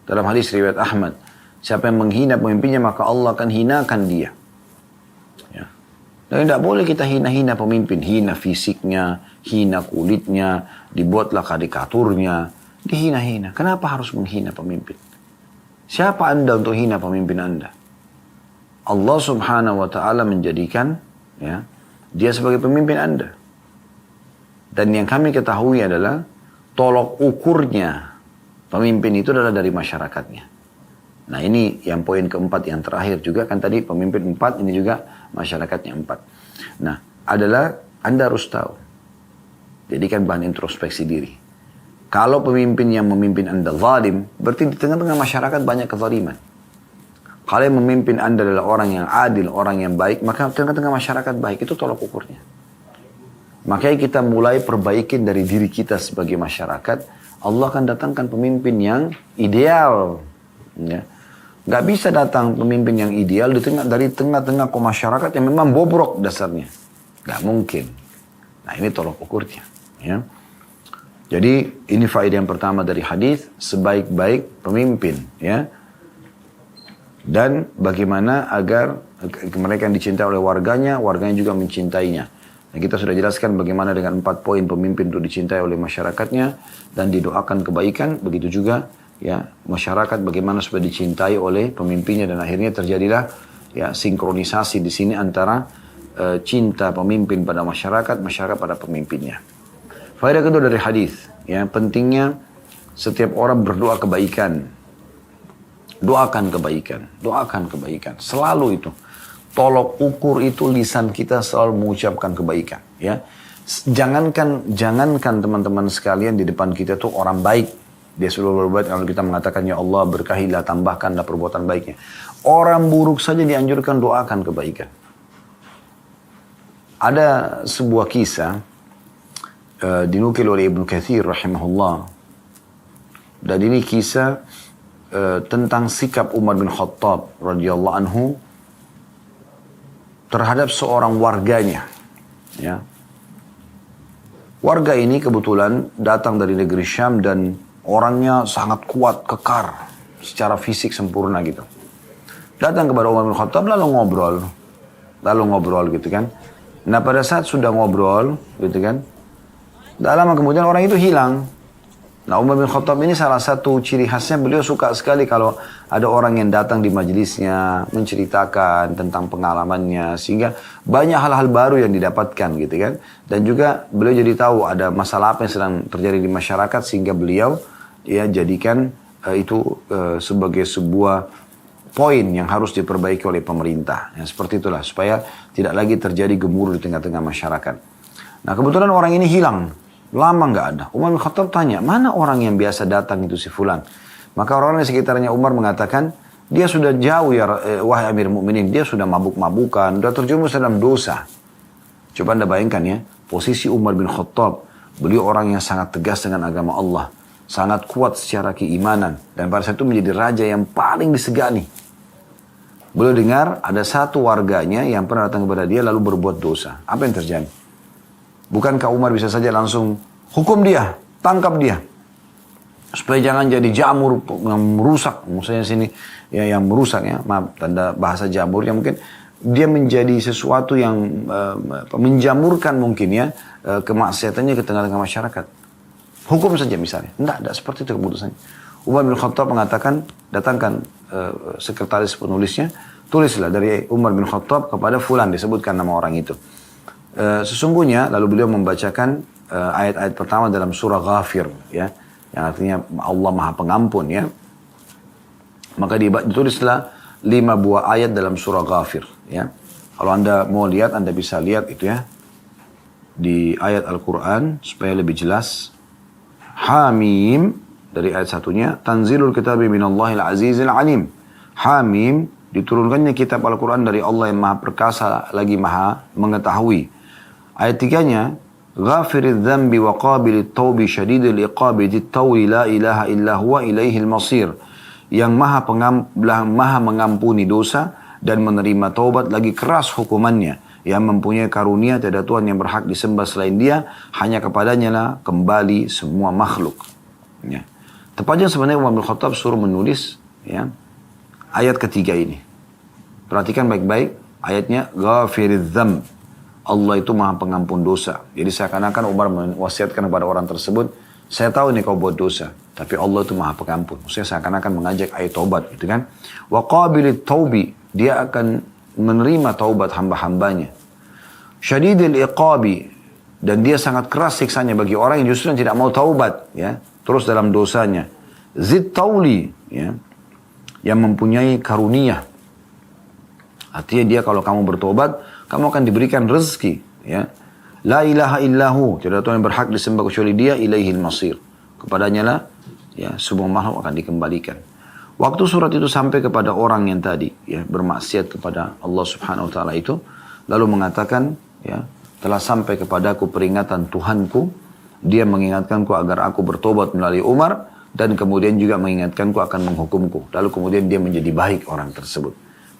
Dalam hadis riwayat Ahmad, siapa yang menghina pemimpinnya, maka Allah akan hinakan dia. Dan tidak boleh kita hina-hina pemimpin, hina fisiknya, hina kulitnya, dibuatlah karikaturnya, dihina-hina. Kenapa harus menghina pemimpin? Siapa Anda untuk hina pemimpin Anda? Allah Subhanahu wa Ta'ala menjadikan, ya, dia sebagai pemimpin Anda. Dan yang kami ketahui adalah tolok ukurnya pemimpin itu adalah dari masyarakatnya. Nah ini yang poin keempat yang terakhir juga kan tadi pemimpin 4, ini juga masyarakatnya 4. Nah adalah Anda harus tahu. Jadikan bahan introspeksi diri. Kalau pemimpin yang memimpin Anda zalim, berarti di tengah-tengah masyarakat banyak kezaliman. Kalau yang memimpin Anda adalah orang yang adil, orang yang baik, maka tengah-tengah masyarakat baik, itu tolak ukurnya. Makanya kita mulai perbaikin dari diri kita sebagai masyarakat, Allah akan datangkan pemimpin yang ideal. Ya. Gak bisa datang pemimpin yang ideal dari tengah-tengah masyarakat yang memang bobrok dasarnya. Gak mungkin. Nah ini tolak ukurnya. Ya. Jadi ini faedah yang pertama dari hadis, sebaik-baik pemimpin. Ya. Dan bagaimana agar mereka yang dicintai oleh warganya juga mencintainya. Nah, kita sudah jelaskan bagaimana dengan 4 poin pemimpin itu dicintai oleh masyarakatnya dan didoakan kebaikan. Begitu juga ya masyarakat bagaimana supaya dicintai oleh pemimpinnya dan akhirnya terjadilah ya sinkronisasi di sini antara cinta pemimpin pada masyarakat pada pemimpinnya. Faedah kedua dari hadis, ya pentingnya setiap orang berdoa kebaikan. Doakan kebaikan, selalu itu. Tolok ukur itu lisan kita selalu mengucapkan kebaikan, ya. Jangankan teman-teman sekalian di depan kita tuh orang baik. Dia selalu berbuat kalau kita mengatakan ya Allah berkahilah, tambahkanlah perbuatan baiknya. Orang buruk saja dianjurkan doakan kebaikan. Ada sebuah kisah dinukil oleh Ibnu Katsir rahimahullah. Dan ini kisah tentang sikap Umar bin Khattab radhiyallahu anhu terhadap seorang warganya. Ya. Warga ini kebetulan datang dari negeri Syam dan orangnya sangat kuat, kekar, secara fisik sempurna gitu. Datang kepada Umar bin Khattab lalu ngobrol gitu kan. Nah pada saat sudah ngobrol gitu kan, tak lama kemudian orang itu hilang. Nah Umar bin Khattab ini salah satu ciri khasnya, beliau suka sekali kalau ada orang yang datang di majelisnya menceritakan tentang pengalamannya, sehingga banyak hal-hal baru yang didapatkan gitu kan. Dan juga beliau jadi tahu ada masalah apa yang sedang terjadi di masyarakat, sehingga beliau ya jadikan itu sebagai sebuah poin yang harus diperbaiki oleh pemerintah. Ya, seperti itulah supaya tidak lagi terjadi gemuruh di tengah-tengah masyarakat. Nah kebetulan orang ini hilang. Lama nggak ada. Umar bin Khattab tanya, mana orang yang biasa datang itu si fulan? Maka orang-orang di sekitarnya Umar mengatakan, dia sudah jauh ya wahai Amir Mukminin, dia sudah mabuk-mabukan, sudah terjerumus dalam dosa. Coba Anda bayangkan ya, posisi Umar bin Khattab, beliau orang yang sangat tegas dengan agama Allah, sangat kuat secara keimanan, dan pada saat itu menjadi raja yang paling disegani. Beliau dengar ada satu warganya yang pernah datang kepada dia lalu berbuat dosa. Apa yang terjadi? Bukankah Umar bisa saja langsung hukum dia, tangkap dia, supaya jangan jadi jamur yang merusak, maksudnya sini ya yang merusak ya, maaf tanda bahasa jamurnya mungkin dia menjadi sesuatu yang menjamurkan mungkin ya kemaksiatannya ke tengah-tengah masyarakat. Hukum saja misalnya, tidak seperti itu keputusannya. Umar bin Khattab mengatakan, datangkan sekretaris penulisnya, tulislah dari Umar bin Khattab kepada fulan, disebutkan nama orang itu. Sesungguhnya lalu beliau membacakan ayat-ayat pertama dalam surah Ghafir ya. yang artinya Allah Maha Pengampun ya. Maka ditulislah 5 buah ayat dalam surah Ghafir ya. Kalau Anda mau lihat, Anda bisa lihat itu ya di ayat Al-Quran supaya lebih jelas. Hamim, dari ayat satunya, Tanzilul kitabi minallahil azizil alim. Hamim, diturunkannya kitab Al-Quran dari Allah yang Maha Perkasa lagi Maha Mengetahui. Ayat 3-nya, Ghafiridz dzambi wa qabilit taubi syadidil iqabi dit-tawli la ilaha illa huwa ilaihil masir. Yang maha mengampuni dosa dan menerima taubat, lagi keras hukumannya, yang mempunyai karunia, tiada Tuhan yang berhak disembah selain Dia, hanya kepadanya lah kembali semua makhluk. Ya. Tepatnya sebenarnya Umar bin Khattab suruh menulis ya, ayat ketiga ini. Perhatikan baik-baik ayatnya, Ghafiridz dzamb. Allah itu Maha Pengampun dosa. Jadi seakan-akan Umar mewasiatkan kepada orang tersebut, saya tahu ini kau buat dosa, tapi Allah itu Maha Pengampun. Maksudnya seakan-akan mengajak ayat taubat gitu kan. Wa qabilit taubi, dia akan menerima taubat hamba-hambanya. Syadidil iqabi, dan dia sangat keras siksanya bagi orang yang justru tidak mau taubat ya, terus dalam dosanya. Zid tauli ya, yang mempunyai karunia. Artinya dia kalau kamu bertobat, kamu akan diberikan rezeki ya. La ilaha illahu, tidak ada Tuhan yang berhak disembah kecuali Dia, ilaihil masir. Kepadanya lah ya semua makhluk akan dikembalikan. Waktu surat itu sampai kepada orang yang tadi ya bermaksiat kepada Allah Subhanahu wa taala itu, lalu mengatakan ya, telah sampai kepadaku peringatan Tuhanku, Dia mengingatkanku agar aku bertobat melalui Umar, dan kemudian juga mengingatkanku akan menghukumku. Lalu kemudian dia menjadi baik orang tersebut.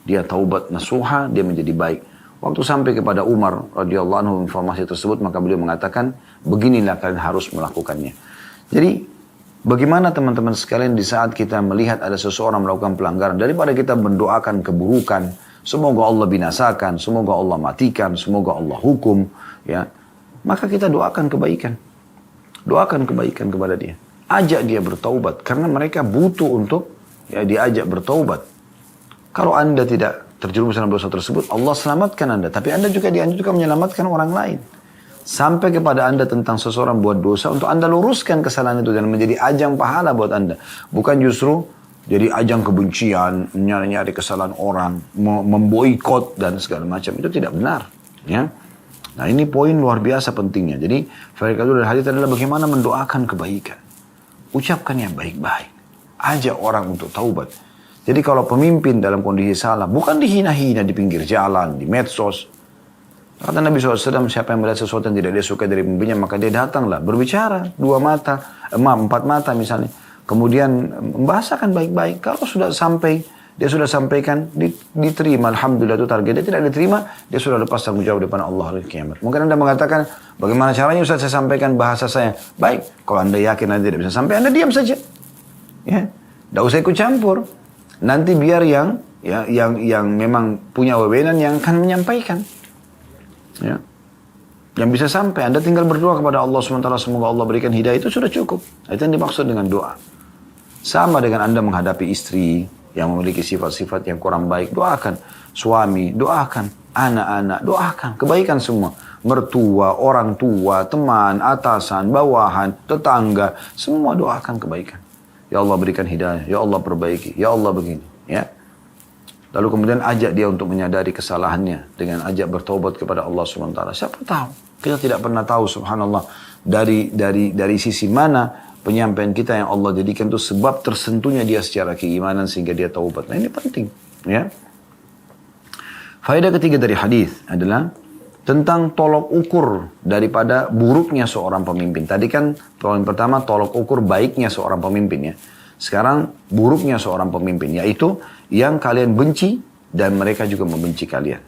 Dia taubat nasuha, dia menjadi baik. Waktu sampai kepada Umar radhiyallahu anhu informasi tersebut, maka beliau mengatakan, beginilah kalian harus melakukannya. Jadi, bagaimana teman-teman sekalian di saat kita melihat ada seseorang melakukan pelanggaran, daripada kita mendoakan keburukan, semoga Allah binasakan, semoga Allah matikan, semoga Allah hukum, ya, maka kita doakan kebaikan. Doakan kebaikan kepada dia. Ajak dia bertaubat, karena mereka butuh untuk ya diajak bertaubat. Kalau Anda tidak terjerumus dalam dosa tersebut, Allah selamatkan Anda. Tapi Anda juga dianjurkan menyelamatkan orang lain. Sampai kepada Anda tentang seseorang buat dosa, untuk Anda luruskan kesalahan itu dan menjadi ajang pahala buat Anda. Bukan justru jadi ajang kebencian, nyari-nyari kesalahan orang, memboikot dan segala macam. Itu tidak benar. Ya. Nah ini poin luar biasa pentingnya. Jadi faedah dari hadis adalah bagaimana mendoakan kebaikan. Ucapkan yang baik-baik. Ajak orang untuk taubat. Jadi kalau pemimpin dalam kondisi salah, bukan dihina-hina di pinggir jalan, di medsos. Kata Nabi SAW, siapa yang melihat sesuatu yang tidak dia suka dari pemimpinnya, maka dia datanglah, berbicara, 4 mata misalnya. Kemudian membahasakan baik-baik. Kalau sudah sampai, dia sudah sampaikan, diterima. Alhamdulillah itu target. Dia tidak diterima, dia sudah lepas tanggung jawab depan Allah hari kiamat. Mungkin Anda mengatakan, bagaimana caranya Ustaz saya sampaikan bahasa saya? Baik, kalau Anda yakin Anda tidak bisa sampai, Anda diam saja. Ya, tidak usah ikut campur. Nanti biar yang memang punya wewenang yang akan menyampaikan. Ya. Yang bisa sampai, Anda tinggal berdoa kepada Allah SWT, semoga Allah berikan hidayah, itu sudah cukup. Itu yang dimaksud dengan doa. Sama dengan Anda menghadapi istri yang memiliki sifat-sifat yang kurang baik, doakan. Suami, doakan. Anak-anak, doakan. Kebaikan semua. Mertua, orang tua, teman, atasan, bawahan, tetangga, semua doakan kebaikan. Ya Allah berikan hidayah, ya Allah perbaiki, ya Allah begini. Ya. Lalu kemudian ajak dia untuk menyadari kesalahannya dengan ajak bertaubat kepada Allah SWT. Siapa tahu? Kita tidak pernah tahu, subhanallah, dari sisi mana penyampaian kita yang Allah jadikan itu sebab tersentuhnya dia secara keimanan sehingga dia taubat. Nah ini penting. Ya. Faedah ketiga dari hadis adalah tentang tolok ukur daripada buruknya seorang pemimpin. Tadi kan poin pertama tolok ukur baiknya seorang pemimpin ya. Sekarang buruknya seorang pemimpin, yaitu yang kalian benci dan mereka juga membenci kalian.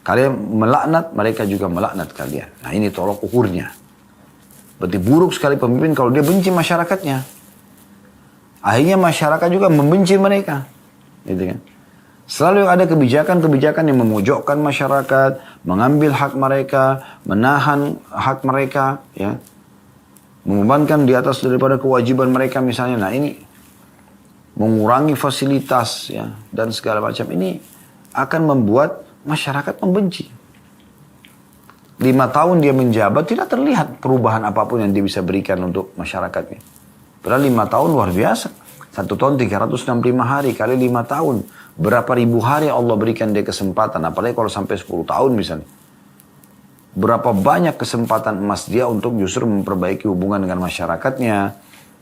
Kalian melaknat, mereka juga melaknat kalian. Nah ini tolok ukurnya. Berarti buruk sekali pemimpin kalau dia benci masyarakatnya. Akhirnya masyarakat juga membenci mereka. Gitu kan. Selalu ada kebijakan-kebijakan yang memojokkan masyarakat, mengambil hak mereka, menahan hak mereka, ya, membebankan di atas daripada kewajiban mereka misalnya. Nah ini mengurangi fasilitas, ya, dan segala macam ini akan membuat masyarakat membenci. 5 tahun dia menjabat tidak terlihat perubahan apapun yang dia bisa berikan untuk masyarakatnya. Padahal 5 tahun luar biasa. 1 tahun 365 hari kali 5 tahun. Berapa ribu hari Allah berikan dia kesempatan. Apalagi kalau sampai 10 tahun misalnya. Berapa banyak kesempatan emas dia untuk justru memperbaiki hubungan dengan masyarakatnya.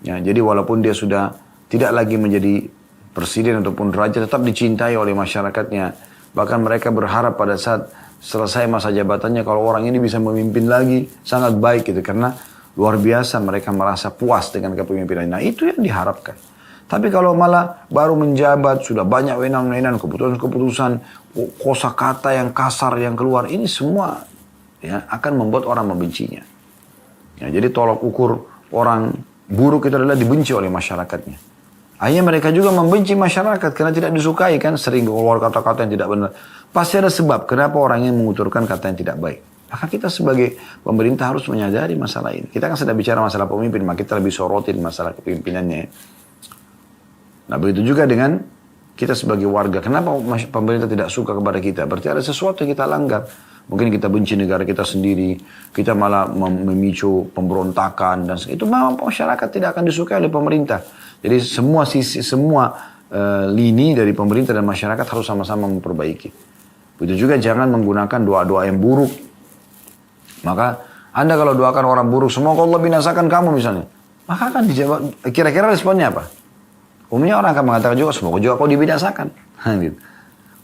Ya, jadi walaupun dia sudah tidak lagi menjadi presiden ataupun raja, tetap dicintai oleh masyarakatnya. Bahkan mereka berharap pada saat selesai masa jabatannya, kalau orang ini bisa memimpin lagi, sangat baik gitu. Karena luar biasa mereka merasa puas dengan kepemimpinannya. Nah itu yang diharapkan. Tapi kalau malah baru menjabat, sudah banyak wewenang-wewenang, keputusan-keputusan, kosakata yang kasar yang keluar, ini semua ya, akan membuat orang membencinya. Ya, jadi tolak ukur orang buruk itu adalah dibenci oleh masyarakatnya. Akhirnya mereka juga membenci masyarakat karena tidak disukai kan, sering keluar kata-kata yang tidak benar. Pasti ada sebab kenapa orang ini menguturkan kata yang tidak baik. Maka kita sebagai pemerintah harus menyadari masalah ini. Kita kan sedang bicara masalah pemimpin, maka kita lebih sorotin masalah kepemimpinannya. Nah begitu juga dengan kita sebagai warga. Kenapa pemerintah tidak suka kepada kita? Berarti ada sesuatu yang kita langgar. Mungkin kita benci negara kita sendiri, kita malah memicu pemberontakan dan itu memang masyarakat tidak akan disukai oleh pemerintah. Jadi semua lini dari pemerintah dan masyarakat harus sama-sama memperbaiki. Begitu juga jangan menggunakan doa-doa yang buruk. Maka Anda kalau doakan orang buruk, semoga Allah binasakan kamu misalnya, maka akan dijawab. Kira-kira responnya apa? Umumnya orang akan mengatakan juga, semoga juga kau dibinasakan. Gitu.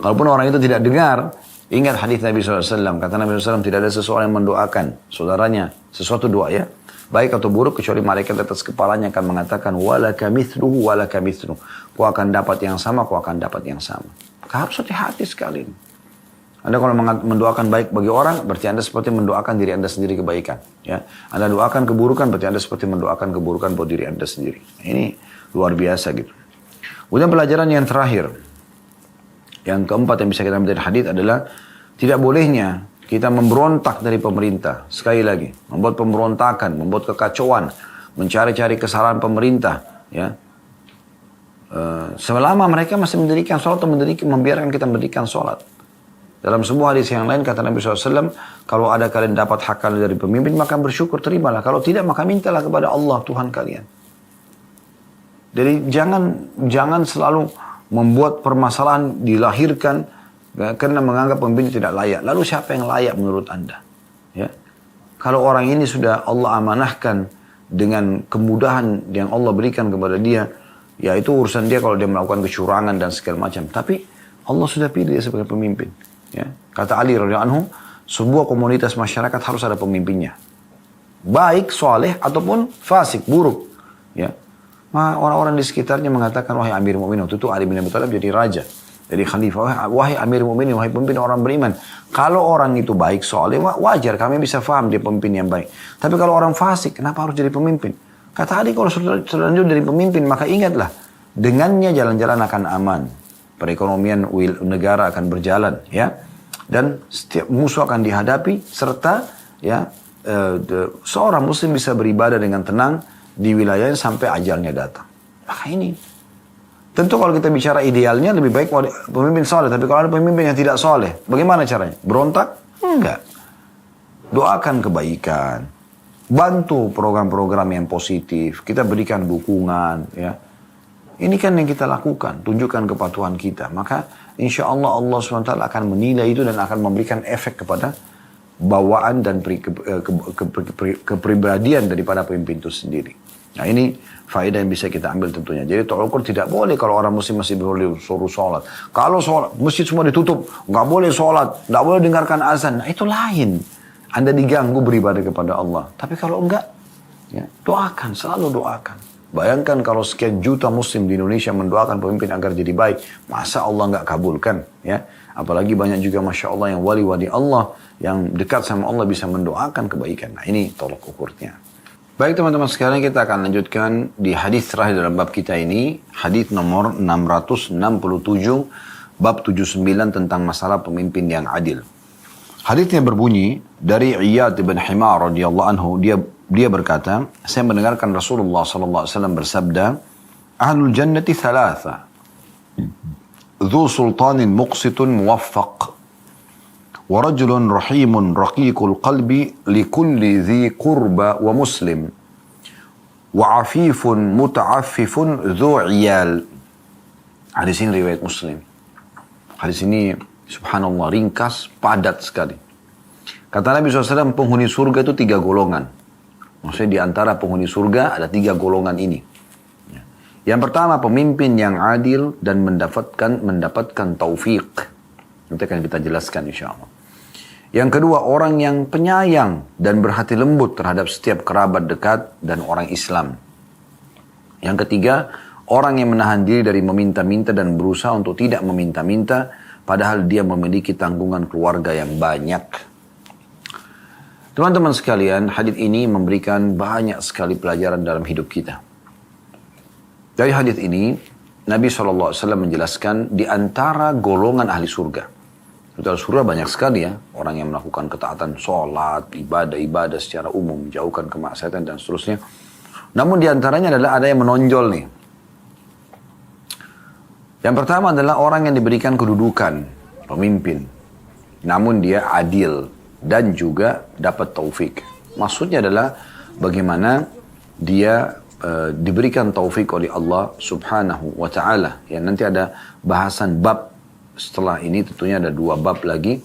Kalaupun orang itu tidak dengar. Ingat hadis Nabi SAW, kata Nabi SAW, tidak ada seseorang yang mendoakan saudaranya sesuatu doa ya, baik atau buruk, kecuali malaikat atas kepalanya akan mengatakan, walaka mithluhu, walaka mithluhu. Kau akan dapat yang sama, kau akan dapat yang sama. Harus hati-hati sekali. Anda kalau mendoakan baik bagi orang, berarti Anda seperti mendoakan diri Anda sendiri kebaikan. Ya, Anda doakan keburukan, berarti Anda seperti mendoakan keburukan buat diri Anda sendiri. Ini luar biasa gitu. Kemudian pelajaran yang terakhir, yang keempat yang bisa kita ambil dari hadis adalah tidak bolehnya kita memberontak dari pemerintah. Sekali lagi, membuat pemberontakan, membuat kekacauan, mencari-cari kesalahan pemerintah. Ya, selama mereka masih mendirikan sholat atau membiarkan kita mendirikan sholat. Dalam sebuah hadis yang lain kata Nabi SAW, kalau ada kalian dapat hak kalian dari pemimpin, maka bersyukur, terimalah. Kalau tidak, maka mintalah kepada Allah Tuhan kalian. Jadi jangan selalu membuat permasalahan dilahirkan ya, karena menganggap pemimpin tidak layak. Lalu siapa yang layak menurut Anda? Ya. Kalau orang ini sudah Allah amanahkan dengan kemudahan yang Allah berikan kepada dia, ya itu urusan dia kalau dia melakukan kecurangan dan segala macam. Tapi Allah sudah pilih dia sebagai pemimpin. Ya. Kata Ali radhiyallahu anhu, sebuah komunitas masyarakat harus ada pemimpinnya. Baik, soleh, ataupun fasik, buruk. Ya. Orang-orang di sekitarnya mengatakan, wahai Amir Mu'minin, waktu itu Ali bin Abi Thalib jadi raja, jadi khalifah. Wahai Amir Mu'minin, wahai pemimpin orang beriman, kalau orang itu baik soleh, wajar kami bisa faham dia pemimpin yang baik. Tapi kalau orang fasik, kenapa harus jadi pemimpin? Kata Ali, kalau selanjutnya dari pemimpin, maka ingatlah, dengannya jalan-jalan akan aman, perekonomian negara akan berjalan, ya, dan setiap musuh akan dihadapi, serta ya seorang muslim bisa beribadah dengan tenang di wilayahnya sampai ajalnya datang. Maka ini tentu kalau kita bicara idealnya lebih baik pemimpin soleh. Tapi kalau ada pemimpin yang tidak soleh, bagaimana caranya? Berontak? Enggak. Doakan kebaikan. Bantu program-program yang positif. Kita berikan dukungan. Ya. Ini kan yang kita lakukan. Tunjukkan kepatuhan kita. Maka insya Allah Allah SWT akan menilai itu dan akan memberikan efek kepada bawaan dan kepribadian daripada pemimpin itu sendiri. Nah ini faedah yang bisa kita ambil tentunya. Jadi tolak ukur tidak boleh kalau orang muslim masih boleh suruh sholat. Kalau sholat, masjid semua ditutup, nggak boleh sholat, nggak boleh dengarkan azan. Nah itu lain. Anda diganggu beribadah kepada Allah. Tapi kalau enggak, ya, doakan, selalu doakan. Bayangkan kalau sekian juta muslim di Indonesia mendoakan pemimpin agar jadi baik. Masa Allah nggak kabulkan? Ya? Apalagi banyak juga Masya Allah yang wali-wali Allah yang dekat sama Allah bisa mendoakan kebaikan. Nah ini tolak ukurnya. Baik teman-teman sekalian, kita akan lanjutkan di hadis terakhir dalam bab kita ini. Hadis nomor 667, bab 79 tentang masalah pemimpin yang adil. Hadisnya berbunyi dari Iyad bin Himar radhiyallahu anhu, dia berkata, saya mendengarkan Rasulullah sallallahu alaihi wasallam bersabda, Ahlul jannati thalatha, dhu sultanin muqsitun muwaffaq, ورجل رحيم رقيق القلب لكل ذي قربى ومسلم wa afifun muta'affifun dzu'iyal. Hadis ini riwayat Muslim. Hadis ini subhanallah ringkas, padat sekali. Kata Nabi SAW, penghuni surga itu 3 golongan. Maksudnya di antara penghuni surga ada 3 golongan ini. Yang pertama, pemimpin yang adil dan mendapatkan taufik. Nanti akan kita jelaskan insya Allah. Yang kedua, orang yang penyayang dan berhati lembut terhadap setiap kerabat dekat dan orang Islam. Yang ketiga, orang yang menahan diri dari meminta-minta dan berusaha untuk tidak meminta-minta, padahal dia memiliki tanggungan keluarga yang banyak. Teman-teman sekalian, hadits ini memberikan banyak sekali pelajaran dalam hidup kita. Dari hadits ini, Nabi SAW menjelaskan di antara golongan ahli surga. Ahli surga banyak sekali ya, orang yang melakukan ketaatan, sholat, ibadah secara umum, menjauhkan kemaksiatan dan seterusnya. Namun di antaranya adalah ada yang menonjol nih. Yang pertama adalah orang yang diberikan kedudukan, pemimpin. Namun dia adil dan juga dapat taufik. Maksudnya adalah bagaimana dia diberikan taufik oleh Allah subhanahu wa ta'ala. Ya, nanti ada bahasan bab setelah ini, tentunya ada 2 bab lagi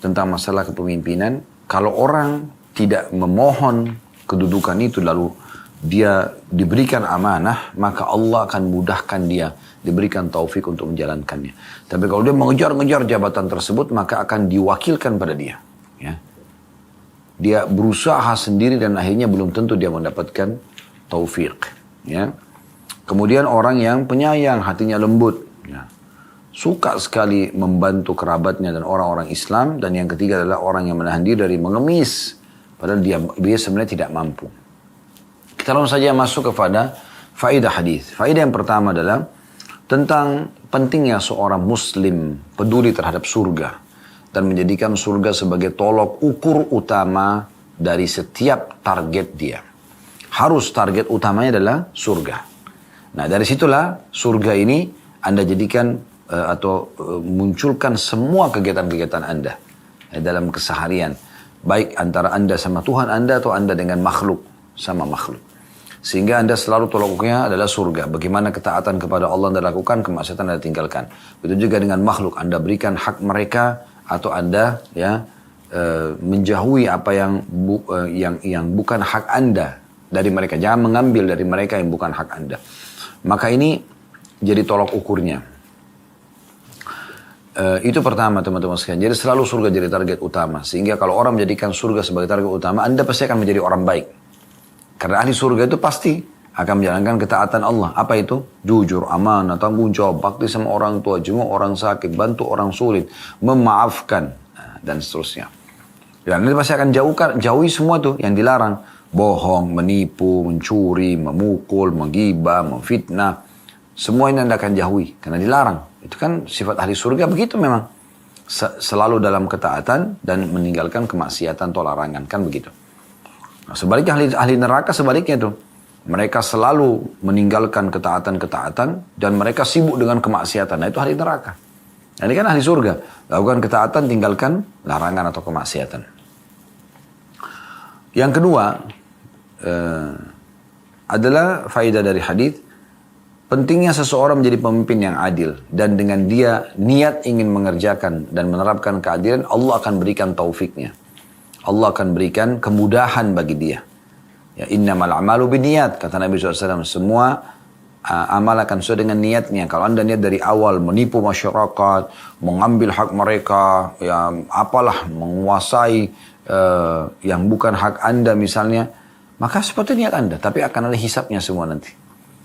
tentang masalah kepemimpinan. Kalau orang tidak memohon kedudukan itu lalu dia diberikan amanah, maka Allah akan mudahkan dia, diberikan taufik untuk menjalankannya. Tapi kalau dia mengejar-ngejar jabatan tersebut, maka akan diwakilkan pada dia. Ya. Dia berusaha sendiri dan akhirnya belum tentu dia mendapatkan taufik. Ya. Kemudian orang yang penyayang, hatinya lembut. Ya. Suka sekali membantu kerabatnya dan orang-orang Islam. Dan yang ketiga adalah orang yang menahan diri dari mengemis. Padahal dia sebenarnya tidak mampu. Kita langsung saja masuk kepada faedah hadis. Faedah yang pertama adalah tentang pentingnya seorang muslim peduli terhadap surga dan menjadikan surga sebagai tolok ukur utama dari setiap target dia. Harus target utamanya adalah surga. Nah, dari situlah surga ini Anda jadikan munculkan semua kegiatan-kegiatan Anda dalam keseharian. Baik antara Anda sama Tuhan Anda atau Anda dengan makhluk, sama makhluk. Sehingga Anda selalu tolak ukurnya adalah surga. Bagaimana ketaatan kepada Allah Anda lakukan, kemaksiatan Anda tinggalkan. Begitu juga dengan makhluk, Anda berikan hak mereka atau Anda ya menjauhi apa yang bukan hak Anda dari mereka. Jangan mengambil dari mereka yang bukan hak Anda. Maka ini jadi tolak ukurnya. Itu pertama teman-teman sekalian. Jadi selalu surga jadi target utama. Sehingga kalau orang menjadikan surga sebagai target utama, Anda pasti akan menjadi orang baik. Karena ahli surga itu pasti akan menjalankan ketaatan Allah. Apa itu? Jujur, amanah, tanggung jawab, bakti sama orang tua, jenguk orang sakit, bantu orang sulit, memaafkan, dan seterusnya. Dan nanti pasti akan jauhi semua tuh yang dilarang. Bohong, menipu, mencuri, memukul, menggibah, memfitnah. Semua ini Anda akan jauhi karena dilarang. Itu kan sifat ahli surga begitu memang. Selalu dalam ketaatan dan meninggalkan kemaksiatan atau larangan. Kan begitu. Nah, sebaliknya ahli neraka sebaliknya tuh. Mereka selalu meninggalkan ketaatan-ketaatan dan mereka sibuk dengan kemaksiatan. Nah itu ahli neraka. Nah, ini kan ahli surga. Lakukan ketaatan, tinggalkan larangan atau kemaksiatan. Yang kedua adalah faedah dari hadis. Pentingnya seseorang menjadi pemimpin yang adil. Dan dengan dia niat ingin mengerjakan dan menerapkan keadilan, Allah akan berikan taufiknya. Allah akan berikan kemudahan bagi dia. Ya, innamal a'malu binniyat, kata Nabi SAW. Semua amal akan sesuai dengan niatnya. Kalau Anda niat dari awal menipu masyarakat, mengambil hak mereka, ya apalah, menguasai yang bukan hak Anda misalnya, maka seperti niat Anda. Tapi akan ada hisapnya semua nanti.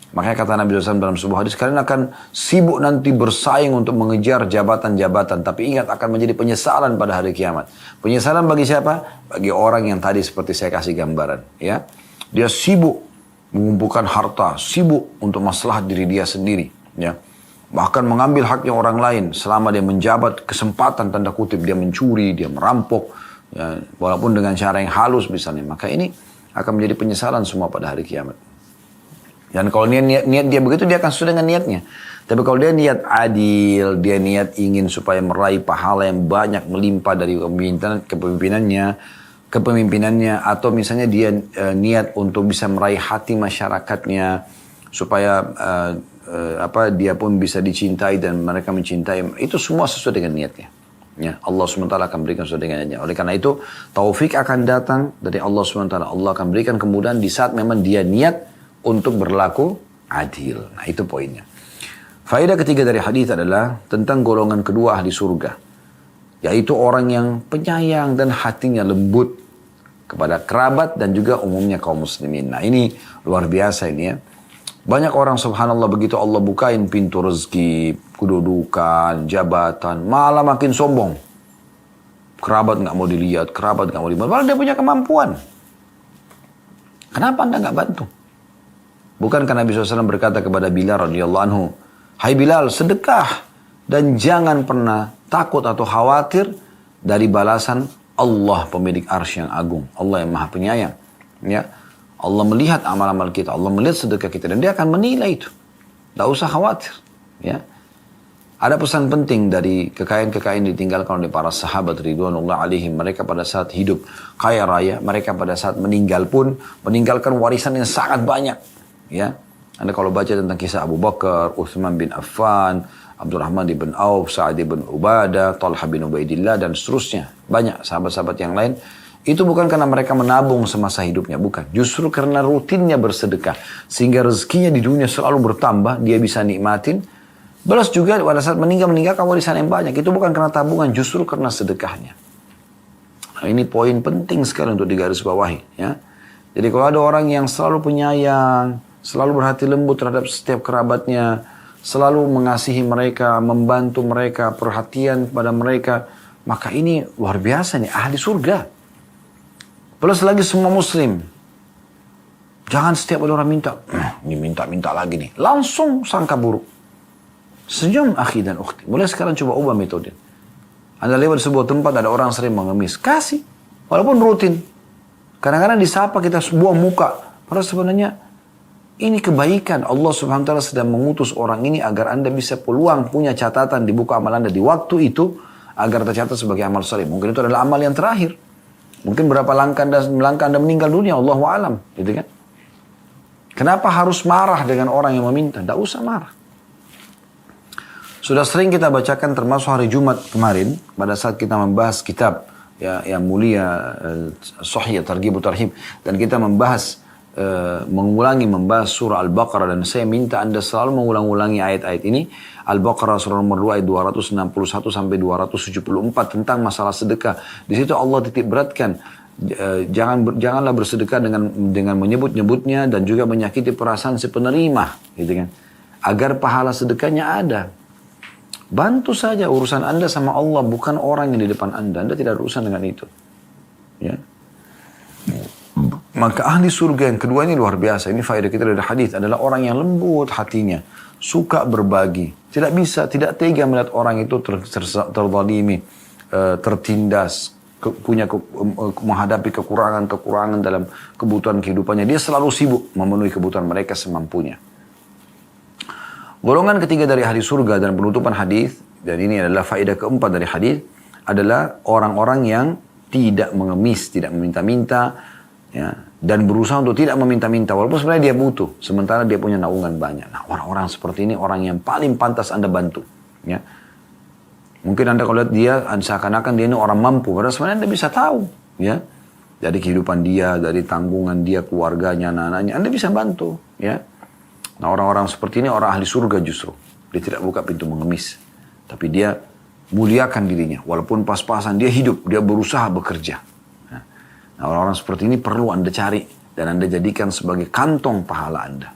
Makanya kata Nabi SAW dalam sebuah hadis, kalian akan sibuk nanti bersaing untuk mengejar jabatan-jabatan. Tapi ingat akan menjadi penyesalan pada hari kiamat. Penyesalan bagi siapa? Bagi orang yang tadi seperti saya kasih gambaran. Ya, dia sibuk mengumpulkan harta, sibuk untuk maslahat diri dia sendiri. Ya, bahkan mengambil haknya orang lain. Selama dia menjabat kesempatan, tanda kutip, dia mencuri, dia merampok. Ya, walaupun dengan cara yang halus misalnya. Maka ini akan menjadi penyesalan semua pada hari kiamat. Dan kalau niat dia begitu, dia akan sesuai dengan niatnya. Tapi kalau dia niat adil, dia niat ingin supaya meraih pahala yang banyak melimpah dari kepemimpinannya, kepemimpinannya, atau misalnya dia niat untuk bisa meraih hati masyarakatnya supaya dia pun bisa dicintai dan mereka mencintai, itu semua sesuai dengan niatnya. Ya, Allah SWT akan berikan sesuai dengan niatnya. Oleh karena itu, taufik akan datang dari Allah SWT. Allah akan berikan kemudahan di saat memang dia niat untuk berlaku adil. Nah, itu poinnya. Faedah ketiga dari hadis adalah tentang golongan kedua ahli surga, yaitu orang yang penyayang dan hatinya lembut kepada kerabat dan juga umumnya kaum muslimin. Nah, ini luar biasa ini ya. Banyak orang subhanallah begitu Allah bukain pintu rezeki, kedudukan, jabatan, malah makin sombong. Kerabat nggak mau dilihat, kerabat nggak mau dibantu. Padahal dia punya kemampuan. Kenapa Anda nggak bantu? Bukankah Nabi SAW berkata kepada Bilal radhiyallahu anhu, "Hai Bilal, sedekah dan jangan pernah takut atau khawatir dari balasan Allah pemilik arsy yang agung, Allah yang maha penyayang." Ya. Allah melihat amal-amal kita, Allah melihat sedekah kita, dan dia akan menilai itu. Tidak usah khawatir. Ya. Ada pesan penting dari kekayaan-kekayaan ditinggalkan oleh para sahabat ridwanullah alaihim. Mereka pada saat hidup kaya raya, mereka pada saat meninggal pun meninggalkan warisan yang sangat banyak. Ya. Anda kalau baca tentang kisah Abu Bakar, Utsman bin Affan, Abdurrahman bin Auf, Sa'ad bin Ubadah, Talha bin Ubaidillah, dan seterusnya. Banyak sahabat-sahabat yang lain. Itu bukan karena mereka menabung semasa hidupnya, bukan. Justru karena rutinnya bersedekah. Sehingga rezekinya di dunia selalu bertambah, dia bisa nikmatin. Balas juga pada saat meninggalkan warisan yang banyak. Itu bukan karena tabungan, justru karena sedekahnya. Nah, ini poin penting sekali untuk digarisbawahi. Ya. Jadi kalau ada orang yang selalu penyayang, selalu berhati lembut terhadap setiap kerabatnya, selalu mengasihi mereka, membantu mereka, perhatian kepada mereka, maka ini luar biasa nih, ahli surga. Plus lagi semua muslim. Jangan setiap ada orang minta, ini minta lagi nih. Langsung sangka buruk. Senyum akhi dan ukhti. Mulai sekarang coba ubah metode. Anda lewat sebuah tempat ada orang sering mengemis. Kasih. Walaupun rutin. Kadang-kadang disapa kita sebuah muka. Padahal sebenarnya ini kebaikan. Allah subhanahu wa ta'ala sedang mengutus orang ini agar Anda bisa peluang punya catatan di buku amal Anda di waktu itu. Agar tercatat sebagai amal saleh. Mungkin itu adalah amal yang terakhir. Mungkin berapa langkah Anda meninggal dunia, Allahu a'lam, gitu kan? Kenapa harus marah dengan orang yang meminta? Tidak usah marah. Sudah sering kita bacakan termasuk hari Jumat kemarin, pada saat kita membahas kitab yang mulia, Sahih Targhib Tarhib, dan kita membahas, membahas surah Al-Baqarah, dan saya minta Anda selalu mengulang-ulangi ayat-ayat ini. Al-Baqarah surah nomor 2 ayat 261 sampai 274 tentang masalah sedekah. Di situ Allah titik beratkan, janganlah bersedekah dengan menyebut-nyebutnya dan juga menyakiti perasaan si penerima, gitu kan? Agar pahala sedekahnya ada. Bantu saja urusan Anda sama Allah, bukan orang yang di depan Anda. Anda tidak ada urusan dengan itu. Ya. Maka ahli surga yang kedua ini luar biasa. Ini faedah kita dari hadis adalah orang yang lembut hatinya, suka berbagi, tidak tega melihat orang itu terzalimi, tertindas, menghadapi kekurangan dalam kebutuhan kehidupannya. Dia selalu sibuk memenuhi kebutuhan mereka semampunya. Golongan ketiga dari ahli surga dan penutupan hadis, dan ini adalah faedah keempat dari hadis, adalah orang-orang yang tidak mengemis, tidak meminta-minta, ya, dan berusaha untuk tidak meminta-minta walaupun sebenarnya dia butuh, sementara dia punya naungan banyak. Nah, orang-orang seperti ini orang yang paling pantas Anda bantu, ya. Mungkin Anda kalau lihat dia seakan-akan dia ini orang mampu, padahal sebenarnya Anda bisa tahu, ya, dari kehidupan dia, dari tanggungan dia, keluarganya, anak-anaknya, Anda bisa bantu, ya. Nah, orang-orang seperti ini orang ahli surga justru. Dia tidak buka pintu mengemis, tapi dia muliakan dirinya walaupun pas-pasan dia hidup, dia berusaha bekerja. Nah, orang-orang seperti ini perlu Anda cari dan Anda jadikan sebagai kantong pahala Anda.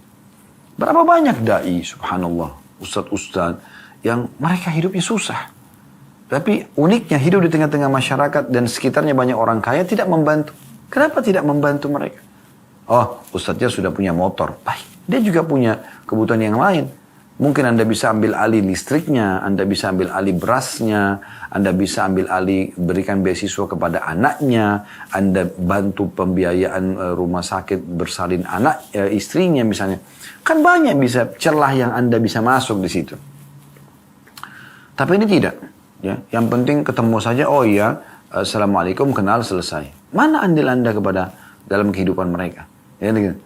Berapa banyak dai, subhanallah, ustadz-ustadz yang mereka hidupnya susah. Tapi uniknya hidup di tengah-tengah masyarakat dan sekitarnya banyak orang kaya tidak membantu. Kenapa tidak membantu mereka? Oh, ustadznya sudah punya motor. Baik, dia juga punya kebutuhan yang lain. Mungkin Anda bisa ambil alih listriknya, Anda bisa ambil alih berasnya, Anda bisa ambil alih berikan beasiswa kepada anaknya, Anda bantu pembiayaan rumah sakit bersalin istrinya misalnya. Kan banyak bisa celah yang Anda bisa masuk di situ. Tapi ini tidak. Ya. Yang penting ketemu saja, oh iya, assalamualaikum, kenal, selesai. Mana andil Anda kepada dalam kehidupan mereka? Ya, gitu.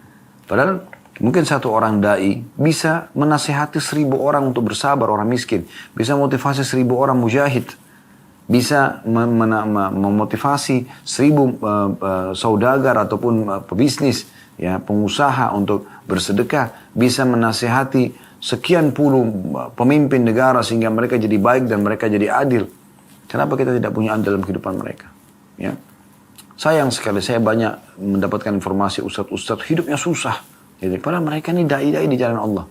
Padahal mungkin satu orang dai bisa menasihati 1000 orang untuk bersabar, orang miskin. Bisa motivasi 1000 orang mujahid. Bisa memotivasi 1000 saudagar ataupun pebisnis, ya, pengusaha untuk bersedekah. Bisa menasihati sekian puluh pemimpin negara sehingga mereka jadi baik dan mereka jadi adil. Kenapa kita tidak punya andil dalam kehidupan mereka? Ya. Sayang sekali, saya banyak mendapatkan informasi ustadz-ustadz hidupnya susah. Jadi, padahal mereka ini dai-dai di jalan Allah.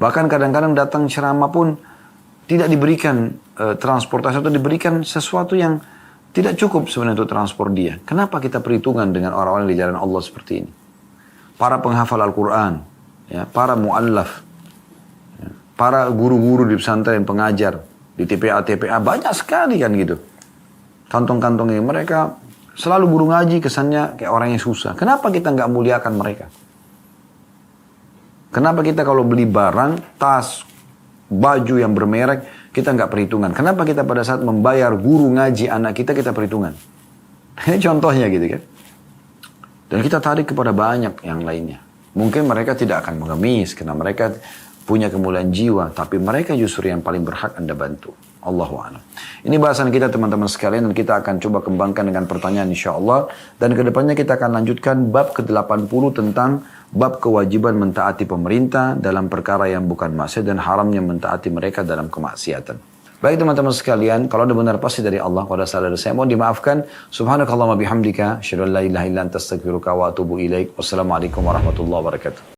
Bahkan kadang-kadang datang ceramah pun tidak diberikan transportasi atau diberikan sesuatu yang tidak cukup sebenarnya untuk transport dia. Kenapa kita perhitungan dengan orang-orang di jalan Allah seperti ini? Para penghafal Al-Quran, ya, para mu'allaf, ya, para guru-guru di pesantren, pengajar, di TPA-TPA, banyak sekali kan gitu. Kantong-kantong ini mereka selalu guru ngaji, kesannya kayak orang yang susah. Kenapa kita nggak muliakan mereka? Kenapa kita kalau beli barang, tas, baju yang bermerek, kita nggak perhitungan? Kenapa kita pada saat membayar guru ngaji anak kita perhitungan? Ini contohnya gitu kan. Dan kita tarik kepada banyak yang lainnya. Mungkin mereka tidak akan mengemis karena mereka punya kemuliaan jiwa, tapi mereka justru yang paling berhak Anda bantu. Allahu a'lam. Ini bahasan kita teman-teman sekalian dan kita akan coba kembangkan dengan pertanyaan insyaAllah. Dan kedepannya kita akan lanjutkan bab ke-80 tentang bab kewajiban mentaati pemerintah dalam perkara yang bukan maksiat dan haramnya mentaati mereka dalam kemaksiatan. Baik teman-teman sekalian, kalau ada benar pasti dari Allah, kalau ada salah dari saya mohon dimaafkan. Subhanakallahumma bihamdika, asyhadu an la ilaha illa anta astaghfiruka wa atubu ilaik. Wassalamualaikum warahmatullahi wabarakatuh.